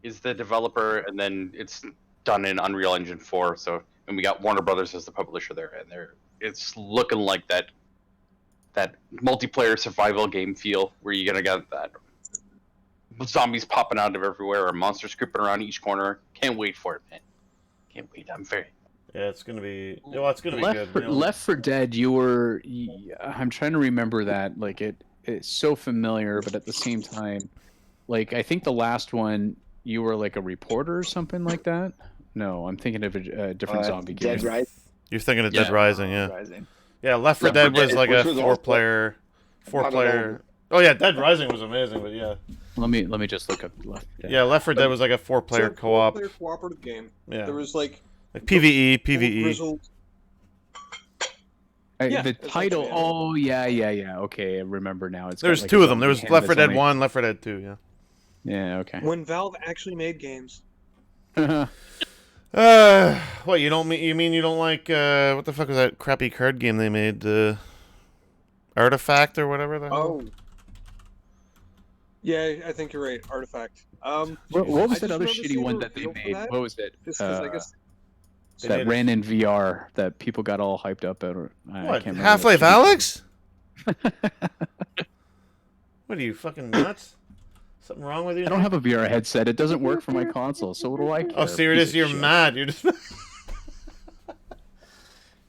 Speaker 4: is the developer, and then it's done in Unreal Engine 4. So, and we got Warner Brothers as the publisher there, and it's looking like that multiplayer survival game feel where you're gonna get that zombies popping out of everywhere or monsters creeping around each corner. Can't wait for it, man. Can't wait.
Speaker 1: Yeah, it's gonna be. Well, it's gonna be good.
Speaker 3: Left 4 Dead. I'm trying to remember that. Like it's so familiar, but at the same time, like I think the last one you were like a reporter or something like that. No, I'm thinking of a different zombie game.
Speaker 2: Dead Rising.
Speaker 1: You're thinking of Dead Rising, yeah.
Speaker 2: Rising.
Speaker 1: Yeah, Left 4 Dead was like a
Speaker 2: which was
Speaker 1: four-player. Oh yeah, Dead Rising was amazing, but yeah.
Speaker 3: Let me just look up Left.
Speaker 1: Yeah, Left 4 Dead was like a four-player
Speaker 5: It's a
Speaker 1: co-op.
Speaker 5: four-player cooperative game.
Speaker 1: Yeah.
Speaker 5: There was like
Speaker 1: PvE.
Speaker 5: grizzled- Yeah,
Speaker 3: the
Speaker 5: it's
Speaker 3: title.
Speaker 5: like-
Speaker 3: Oh yeah. Okay, I remember now. It's got,
Speaker 1: There's
Speaker 3: like,
Speaker 1: two
Speaker 3: a
Speaker 1: of them. There was
Speaker 3: zombie
Speaker 1: Left 4
Speaker 3: hand that's
Speaker 1: Dead 1, Left 4 Dead 2, yeah.
Speaker 3: Yeah. Okay.
Speaker 5: When Valve actually made games.
Speaker 1: What you don't mean? You mean you don't like what the fuck was that crappy card game they made? Artifact or whatever the hell.
Speaker 5: Oh. Yeah, I think you're right. Artifact.
Speaker 3: What
Speaker 5: I
Speaker 3: was
Speaker 5: just
Speaker 3: that other
Speaker 5: remember
Speaker 3: shitty
Speaker 5: seeing
Speaker 3: one
Speaker 5: a
Speaker 3: that they
Speaker 5: reel for
Speaker 3: made?
Speaker 5: that,
Speaker 3: What was it?
Speaker 5: Just 'cause I guess
Speaker 3: That ran in VR that people got all hyped up at. I
Speaker 1: What?
Speaker 3: can't remember
Speaker 1: Half-Life
Speaker 3: that
Speaker 1: Alex? What are you fucking nuts? Something wrong with you?
Speaker 3: I don't have a VR headset. It doesn't work for my console. So what do I care?
Speaker 1: Oh, so
Speaker 3: Piece of
Speaker 1: you're
Speaker 3: shit.
Speaker 1: mad. You're just.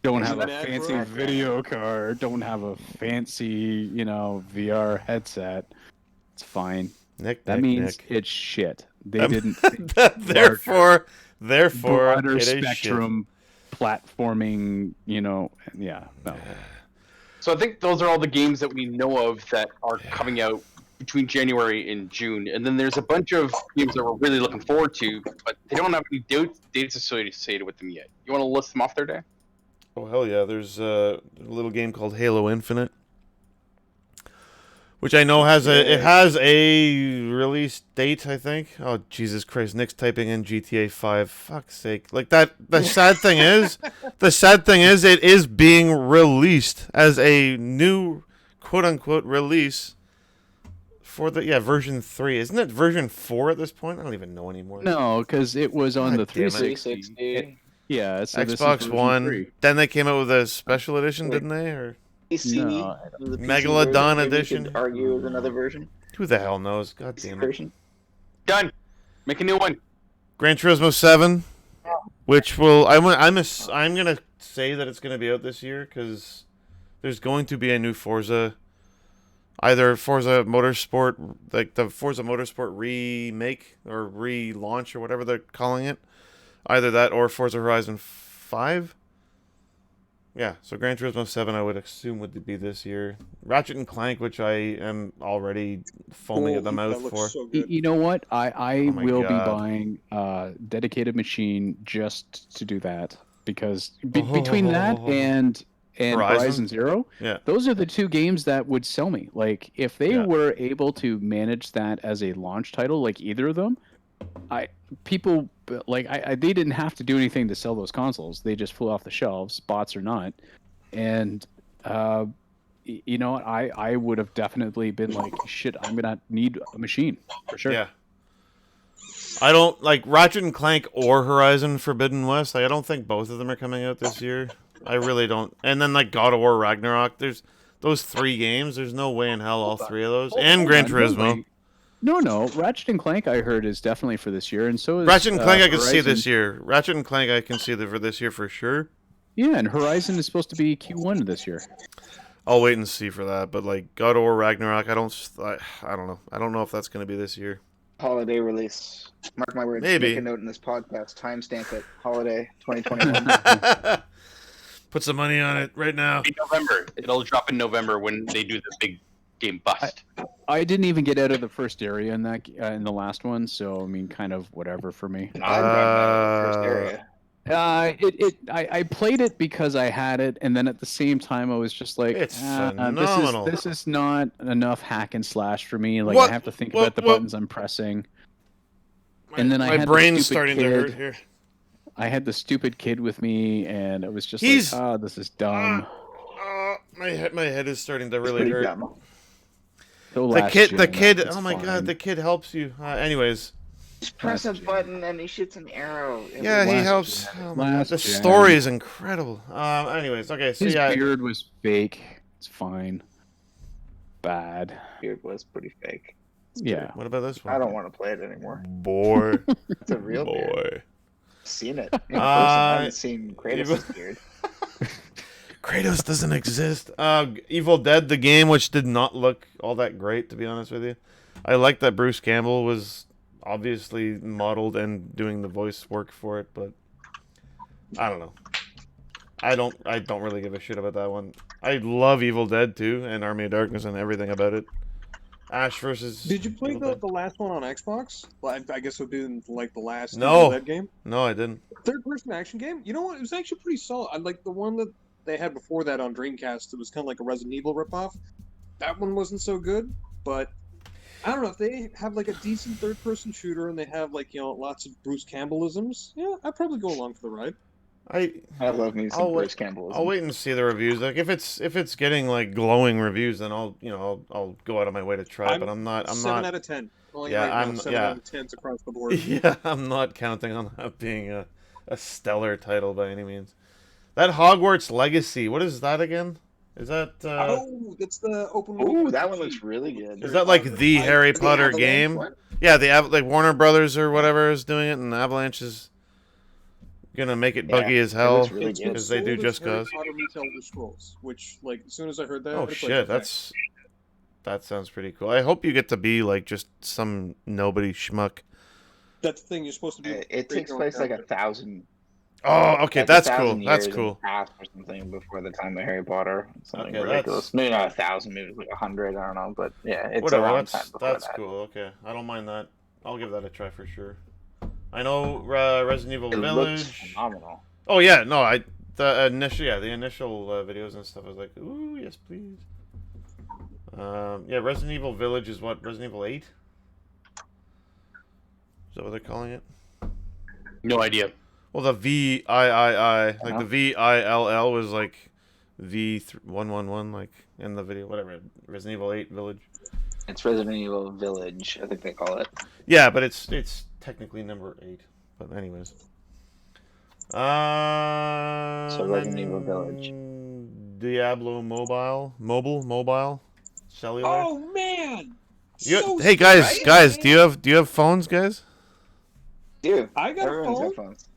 Speaker 3: Don't
Speaker 5: Is
Speaker 3: have
Speaker 5: it
Speaker 3: a
Speaker 5: mad
Speaker 3: fancy
Speaker 5: for-
Speaker 3: video card. Don't have a fancy, VR headset. It's fine.
Speaker 1: Nick.
Speaker 3: That means it's shit. They didn't. think
Speaker 1: Therefore,
Speaker 3: broader
Speaker 1: it is
Speaker 3: spectrum platforming. Yeah. No.
Speaker 4: So I think those are all the games that we know of that are coming out between January and June, and then there's a bunch of games that we're really looking forward to, but they don't have any dates associated with them yet. You want to list them off there, Dan?
Speaker 1: Oh hell yeah! There's a little game called Halo Infinite, which I know has a release date. I think. Oh Jesus Christ! Nick's typing in GTA 5. Fuck's sake! Like that. The sad thing is, it is being released as a new quote unquote release for the version 3. Isn't it version 4 at this point? I don't even know anymore.
Speaker 3: No, because it was on the
Speaker 1: God damn it.
Speaker 3: 360. Yeah, so this is
Speaker 1: Xbox
Speaker 3: version
Speaker 1: One.
Speaker 3: 3.
Speaker 1: Then they came out with a special edition, didn't they? Or
Speaker 2: PC,
Speaker 3: No,
Speaker 2: the PC
Speaker 1: Megalodon
Speaker 2: version, maybe you
Speaker 1: edition?
Speaker 2: could argue is another version.
Speaker 1: who the hell knows? God
Speaker 2: PC
Speaker 1: damn it.
Speaker 2: version.
Speaker 4: Done. Make a new one.
Speaker 1: Gran Turismo 7, which will I'm gonna say that it's gonna be out this year because there's going to be a new Forza, either Forza Motorsport, like the Forza Motorsport remake or relaunch or whatever they're calling it, either that or Forza Horizon 5. Yeah, so Gran Turismo 7 I would assume would be this year. Ratchet and Clank, which I am already foaming at the
Speaker 5: that
Speaker 1: mouth
Speaker 5: looks
Speaker 1: for.
Speaker 5: so good.
Speaker 3: You know what? I
Speaker 1: Oh my
Speaker 3: will be
Speaker 1: God.
Speaker 3: buying a dedicated machine just to do that because between that and and Horizon Zero.
Speaker 1: Yeah.
Speaker 3: Those are the two games that would sell me. Like, if they
Speaker 1: Yeah.
Speaker 3: were able to manage that as a launch title, like either of them, they didn't have to do anything to sell those consoles. They just flew off the shelves, bots or not. And you know, I would have definitely been like, shit, I'm gonna need a machine for sure.
Speaker 1: Yeah. I don't like Ratchet and Clank or Horizon Forbidden West. Like, I don't think both of them are coming out this year. I really don't. And then like God of War Ragnarok. There's those 3 games. There's no way in hell all 3 of those. And Gran Turismo.
Speaker 3: No. Ratchet and Clank, I heard, is definitely for this year, and so is
Speaker 1: Ratchet and Clank. I can see
Speaker 3: Horizon.
Speaker 1: this year. Ratchet and Clank. I can see for this year for sure.
Speaker 3: Yeah, and Horizon is supposed to be Q1 this year.
Speaker 1: I'll wait and see for that. But like God of War Ragnarok, I don't know. I don't know if that's going to be this year.
Speaker 2: Holiday release. Mark my words.
Speaker 1: Maybe.
Speaker 2: Make a note in this podcast. Timestamp it. Holiday 2021.
Speaker 1: Put some money on it right now.
Speaker 4: In November. It'll drop in November when they do the big game bust.
Speaker 3: I didn't even get out of the first area in that in the last one, so I mean, kind of whatever for me.
Speaker 2: I'm done with the first area.
Speaker 3: I played it because I had it, and then at the same time I was just like,
Speaker 1: It's phenomenal.
Speaker 3: This is not enough hack and slash for me. Like,
Speaker 1: What?
Speaker 3: I have to think
Speaker 1: What?
Speaker 3: about the
Speaker 1: What?
Speaker 3: buttons I'm pressing. And then I
Speaker 1: my
Speaker 3: had
Speaker 1: brain's
Speaker 3: the stupid
Speaker 1: starting
Speaker 3: kid.
Speaker 1: to hurt here.
Speaker 3: I had the stupid kid with me, and it was just
Speaker 1: He's-
Speaker 3: like, this is dumb.
Speaker 1: My head is starting to really
Speaker 2: Pretty
Speaker 1: hurt.
Speaker 2: dumb.
Speaker 1: The kid. Oh my god, the kid helps you. Anyways,
Speaker 2: Just press a
Speaker 3: Last gen.
Speaker 2: button and he shoots an arrow.
Speaker 1: yeah, he
Speaker 3: Last
Speaker 1: helps.
Speaker 3: gen.
Speaker 1: Oh my god,
Speaker 3: Last
Speaker 1: the
Speaker 3: gen.
Speaker 1: story is incredible. Anyways, okay, so
Speaker 3: His
Speaker 1: yeah,
Speaker 3: beard was fake. It's fine. Bad.
Speaker 2: Beard was pretty fake.
Speaker 3: Yeah.
Speaker 1: what about this one?
Speaker 2: I don't want to play it anymore.
Speaker 1: Boy,
Speaker 2: It's a real beard.
Speaker 1: boy.
Speaker 2: I've seen it in person. I haven't seen
Speaker 1: Evil-
Speaker 2: Kratos' beard.
Speaker 1: Kratos doesn't exist. Evil Dead, the game, which did not look all that great, to be honest with you. I like that Bruce Campbell was obviously modeled and doing the voice work for it, but I don't know. I don't really give a shit about that one. I love Evil Dead 2 and Army of Darkness and everything about it. Ash versus.
Speaker 5: Did you play
Speaker 1: Evil Dead.
Speaker 5: the last one on Xbox? Like, I guess it would be like the last
Speaker 1: No.
Speaker 5: Evil Dead game.
Speaker 1: No, I didn't.
Speaker 5: Third-person action game. You know what? It was actually pretty solid. I like the one that they had before that on Dreamcast. It was kind of like a Resident Evil ripoff. That one wasn't so good, but I don't know if they have like a decent third-person shooter and they have like lots of Bruce Campbellisms. Yeah, I'd probably go along for the ride.
Speaker 2: I love me some
Speaker 1: I'll
Speaker 2: Bruce Campbell.
Speaker 1: I'll wait and see the reviews. Like if it's getting like glowing reviews, then I'll go out of my way to try it. But I'm not.
Speaker 5: 7 out of 10.
Speaker 1: Yeah,
Speaker 5: right
Speaker 1: I'm-
Speaker 5: now, 7
Speaker 1: yeah.
Speaker 5: out of 10s across the board.
Speaker 1: Yeah, I'm not counting on that being a stellar title by any means. That Hogwarts Legacy, what is that again? Is that
Speaker 5: Oh, that's the open world.
Speaker 2: Ooh, that one
Speaker 5: RPG.
Speaker 2: looks really good.
Speaker 1: is that like the Harry
Speaker 2: The
Speaker 1: Potter
Speaker 2: Avalanche
Speaker 1: game?
Speaker 2: one?
Speaker 1: Yeah, like Warner Brothers or whatever is doing it, and Avalanche is gonna make it buggy as
Speaker 2: it
Speaker 1: hell
Speaker 2: looks really
Speaker 5: It's
Speaker 2: good.
Speaker 1: because they do
Speaker 5: sold as
Speaker 1: Just
Speaker 5: Harry
Speaker 1: Cause.
Speaker 5: Potter meets Elder Scrolls, which, like, as soon as I heard that,
Speaker 1: Oh
Speaker 5: it's
Speaker 1: shit,
Speaker 5: like, okay.
Speaker 1: that sounds pretty cool. I hope you get to be like just some nobody schmuck.
Speaker 5: That's the thing. You're supposed to be.
Speaker 2: It takes place like 1,000.
Speaker 1: Oh, okay,
Speaker 2: like
Speaker 1: that's
Speaker 2: 1,000
Speaker 1: cool. That's
Speaker 2: years in
Speaker 1: cool.
Speaker 2: the past or something before the time of Harry Potter. Something
Speaker 1: Okay,
Speaker 2: ridiculous. Maybe not 1,000, maybe like 100. I don't know, but yeah, it's
Speaker 1: Whatever,
Speaker 2: around time
Speaker 1: that's
Speaker 2: before that.
Speaker 1: cool. Okay, I don't mind that. I'll give that a try for sure. I know Resident Evil
Speaker 2: It looks
Speaker 1: Village.
Speaker 2: phenomenal.
Speaker 1: Oh yeah, no, the initial videos and stuff. I was like, ooh, yes, please. Yeah, Resident Evil Village is what, Resident Evil 8? Is that what they're calling it?
Speaker 4: No idea.
Speaker 1: Well, the VIII, like the VILL was like V111, like in the video, whatever. Resident Evil 8 Village.
Speaker 2: It's Resident Evil Village, I think they call it.
Speaker 1: Yeah, but it's technically number 8. But anyways.
Speaker 2: So Resident Evil Village.
Speaker 1: Diablo mobile, cellular.
Speaker 5: Oh man!
Speaker 1: Hey guys, do you have phones, guys?
Speaker 2: Dude,
Speaker 5: I got a
Speaker 2: everyone's
Speaker 5: phone.
Speaker 2: got phones.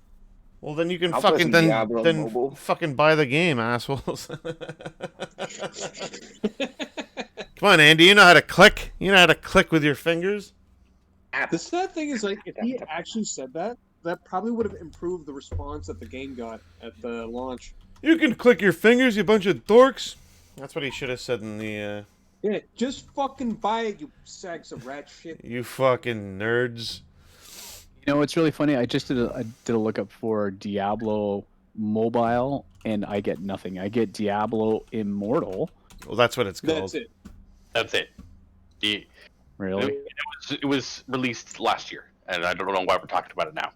Speaker 1: Well, then you can
Speaker 2: I'll play
Speaker 1: fucking
Speaker 2: some Diablo mobile.
Speaker 1: fucking buy the game, assholes. Come on, Andy, you know how to click. You know how to click with your fingers.
Speaker 5: The sad thing is, like, if he actually said that, that probably would have improved the response that the game got at the launch.
Speaker 1: You can click your fingers, you bunch of dorks. That's what he should have said in the.
Speaker 5: Yeah, just fucking buy it, you sacks of rat shit.
Speaker 1: You fucking nerds.
Speaker 3: You know, it's really funny. I just did a lookup for Diablo mobile, and I get nothing. I get Diablo Immortal.
Speaker 1: Well, that's what it's called.
Speaker 5: That's it.
Speaker 4: That's it.
Speaker 3: Really?
Speaker 4: It was released last year, and I don't know why we're talking about it now.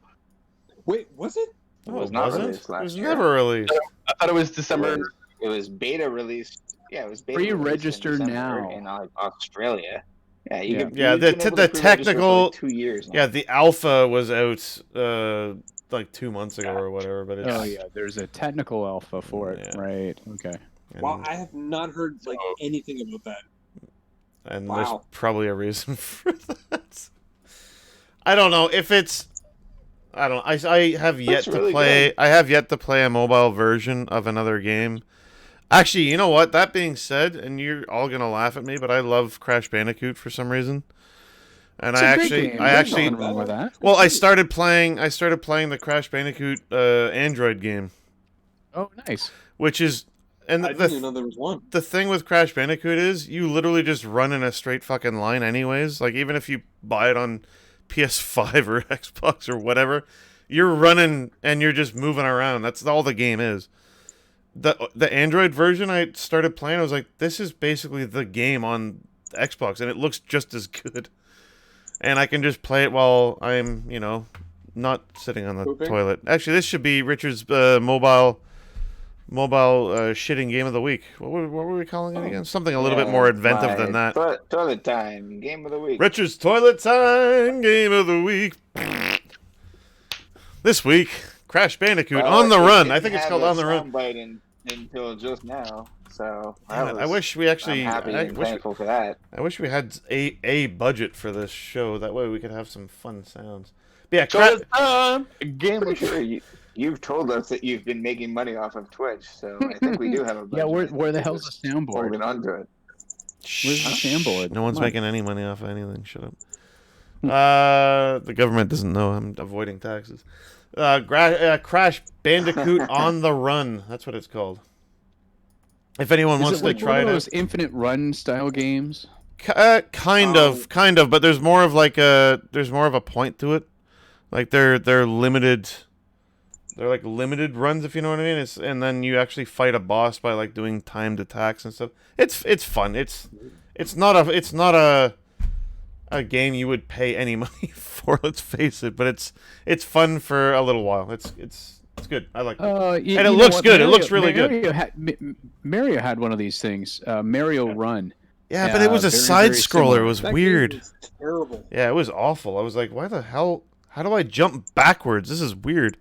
Speaker 5: Wait, was it?
Speaker 2: It
Speaker 1: Oh,
Speaker 2: was
Speaker 1: it
Speaker 2: not
Speaker 1: wasn't?
Speaker 2: released last
Speaker 1: It was
Speaker 2: year.
Speaker 1: never released.
Speaker 4: I thought it was December.
Speaker 2: It was beta released. Yeah, it was beta
Speaker 3: Pre-register
Speaker 2: released in
Speaker 3: now.
Speaker 2: December in Australia. Yeah, you
Speaker 3: Yeah.
Speaker 2: could.
Speaker 1: Yeah,
Speaker 2: you've
Speaker 1: the
Speaker 2: been able to pre-register
Speaker 1: technical-
Speaker 2: for like 2 years now.
Speaker 1: Yeah, the alpha was out like 2 months ago or whatever, but it's
Speaker 3: Oh yeah, there's a technical alpha for it,
Speaker 1: Yeah.
Speaker 3: right? Okay.
Speaker 1: and,
Speaker 5: Wow, I have not heard like anything about that.
Speaker 1: and
Speaker 5: Wow.
Speaker 1: there's probably a reason for that. I don't know if it's. I don't. I have yet
Speaker 2: Looks
Speaker 1: to
Speaker 2: really
Speaker 1: play.
Speaker 2: good.
Speaker 1: I have yet to play a mobile version of another game. Actually, you know what? That being said, and you're all gonna laugh at me, but I love Crash Bandicoot for some reason. And
Speaker 3: It's
Speaker 1: I
Speaker 3: a great
Speaker 1: actually,
Speaker 3: game.
Speaker 1: I
Speaker 3: There's
Speaker 1: actually,
Speaker 3: nothing wrong with that.
Speaker 1: well, I started playing the Crash Bandicoot Android game,
Speaker 3: Oh, nice.
Speaker 1: which is, and
Speaker 5: I didn't even know there was one.
Speaker 1: the thing with Crash Bandicoot is you literally just run in a straight fucking line anyways. Like, even if you buy it on PS5 or Xbox or whatever, you're running and you're just moving around. That's all the game is. The Android version I started playing, I was like, this is basically the game on Xbox, and it looks just as good. And I can just play it while I'm, not sitting on the
Speaker 5: Pooping?
Speaker 1: toilet. Actually, this should be Richard's mobile shitting game of the week. What were we calling it again? Something a little bit more inventive than that.
Speaker 2: Toilet time game of the week.
Speaker 1: Richard's toilet time game of the week. This week, Crash Bandicoot
Speaker 2: Well,
Speaker 1: on the
Speaker 2: it
Speaker 1: run.
Speaker 2: didn't
Speaker 1: I think it's
Speaker 2: have
Speaker 1: called
Speaker 2: a
Speaker 1: On the Run.
Speaker 2: soundbite until just now, so
Speaker 1: Damn it, I wish we actually.
Speaker 2: I'm happy and thankful for that.
Speaker 1: I wish we had a budget for this show. That way we could have some fun sounds. But yeah,
Speaker 4: Toilet time.
Speaker 2: I'm pretty sure you've told us that you've been making money off of Twitch, so I think we do have a budget.
Speaker 3: Yeah, where the
Speaker 2: We're
Speaker 3: hell's
Speaker 2: just
Speaker 3: the soundboard?
Speaker 2: holding on to it.
Speaker 3: Where's the soundboard?
Speaker 1: No one's
Speaker 3: Come on.
Speaker 1: making any money off of anything. Shut up. The government doesn't know I'm avoiding taxes. Crash Bandicoot on the Run. That's what it's called. If anyone
Speaker 3: Is
Speaker 1: wants
Speaker 3: it
Speaker 1: to
Speaker 3: like
Speaker 1: try
Speaker 3: one of
Speaker 1: it,
Speaker 3: those infinite run style games?
Speaker 1: kind of, but there's more of a point to it. Like they're limited. They're like limited runs, if you know what I mean. And then you actually fight a boss by like doing timed attacks and stuff. It's fun. It's not a game you would pay any money for. Let's face it, but it's fun for a little while. It's good. I like it.
Speaker 3: And
Speaker 1: And it looks good. It looks really good.
Speaker 3: Mario had one of these things. Mario Run.
Speaker 1: Yeah, but it was a
Speaker 3: very,
Speaker 1: side
Speaker 3: very
Speaker 1: scroller.
Speaker 3: similar.
Speaker 1: It was
Speaker 5: That game
Speaker 1: weird.
Speaker 5: was terrible.
Speaker 1: Yeah, it was awful. I was like, why the hell? How do I jump backwards? This is weird.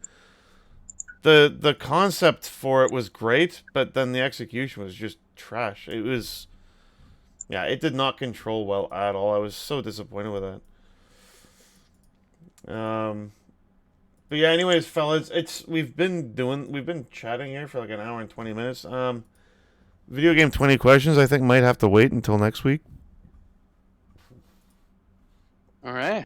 Speaker 1: The concept for it was great, but then the execution was just trash. It was, yeah, it did not control well at all. I was so disappointed with that. But yeah, anyways, fellas, we've been chatting here for like an hour and 20 minutes. Video game 20 questions I think might have to wait until next week.
Speaker 4: All right.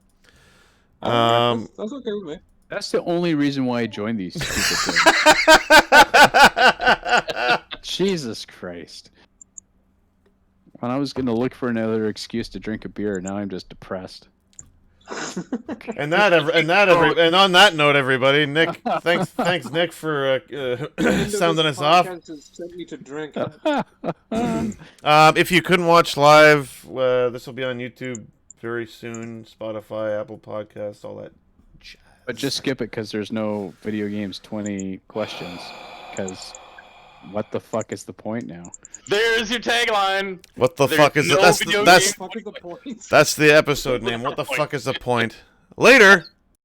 Speaker 5: That's okay with me.
Speaker 3: That's the only reason why I joined these stupid things. Jesus Christ. When I was going to look for another excuse to drink a beer, now I'm just depressed.
Speaker 1: And on that note, everybody, Nick, thanks Nick for sounding us off.
Speaker 5: Sent me to drink.
Speaker 1: If you couldn't watch live, this will be on YouTube very soon. Spotify, Apple Podcasts, all that.
Speaker 3: But just skip it because there's no video games 20 questions. Because what the fuck is the point now?
Speaker 4: There's your tagline.
Speaker 1: What the
Speaker 4: There's
Speaker 1: fuck is
Speaker 4: no
Speaker 1: it?
Speaker 4: video
Speaker 1: That's
Speaker 5: What the fuck is the point?
Speaker 1: the episode name. What the fuck is the point? Later.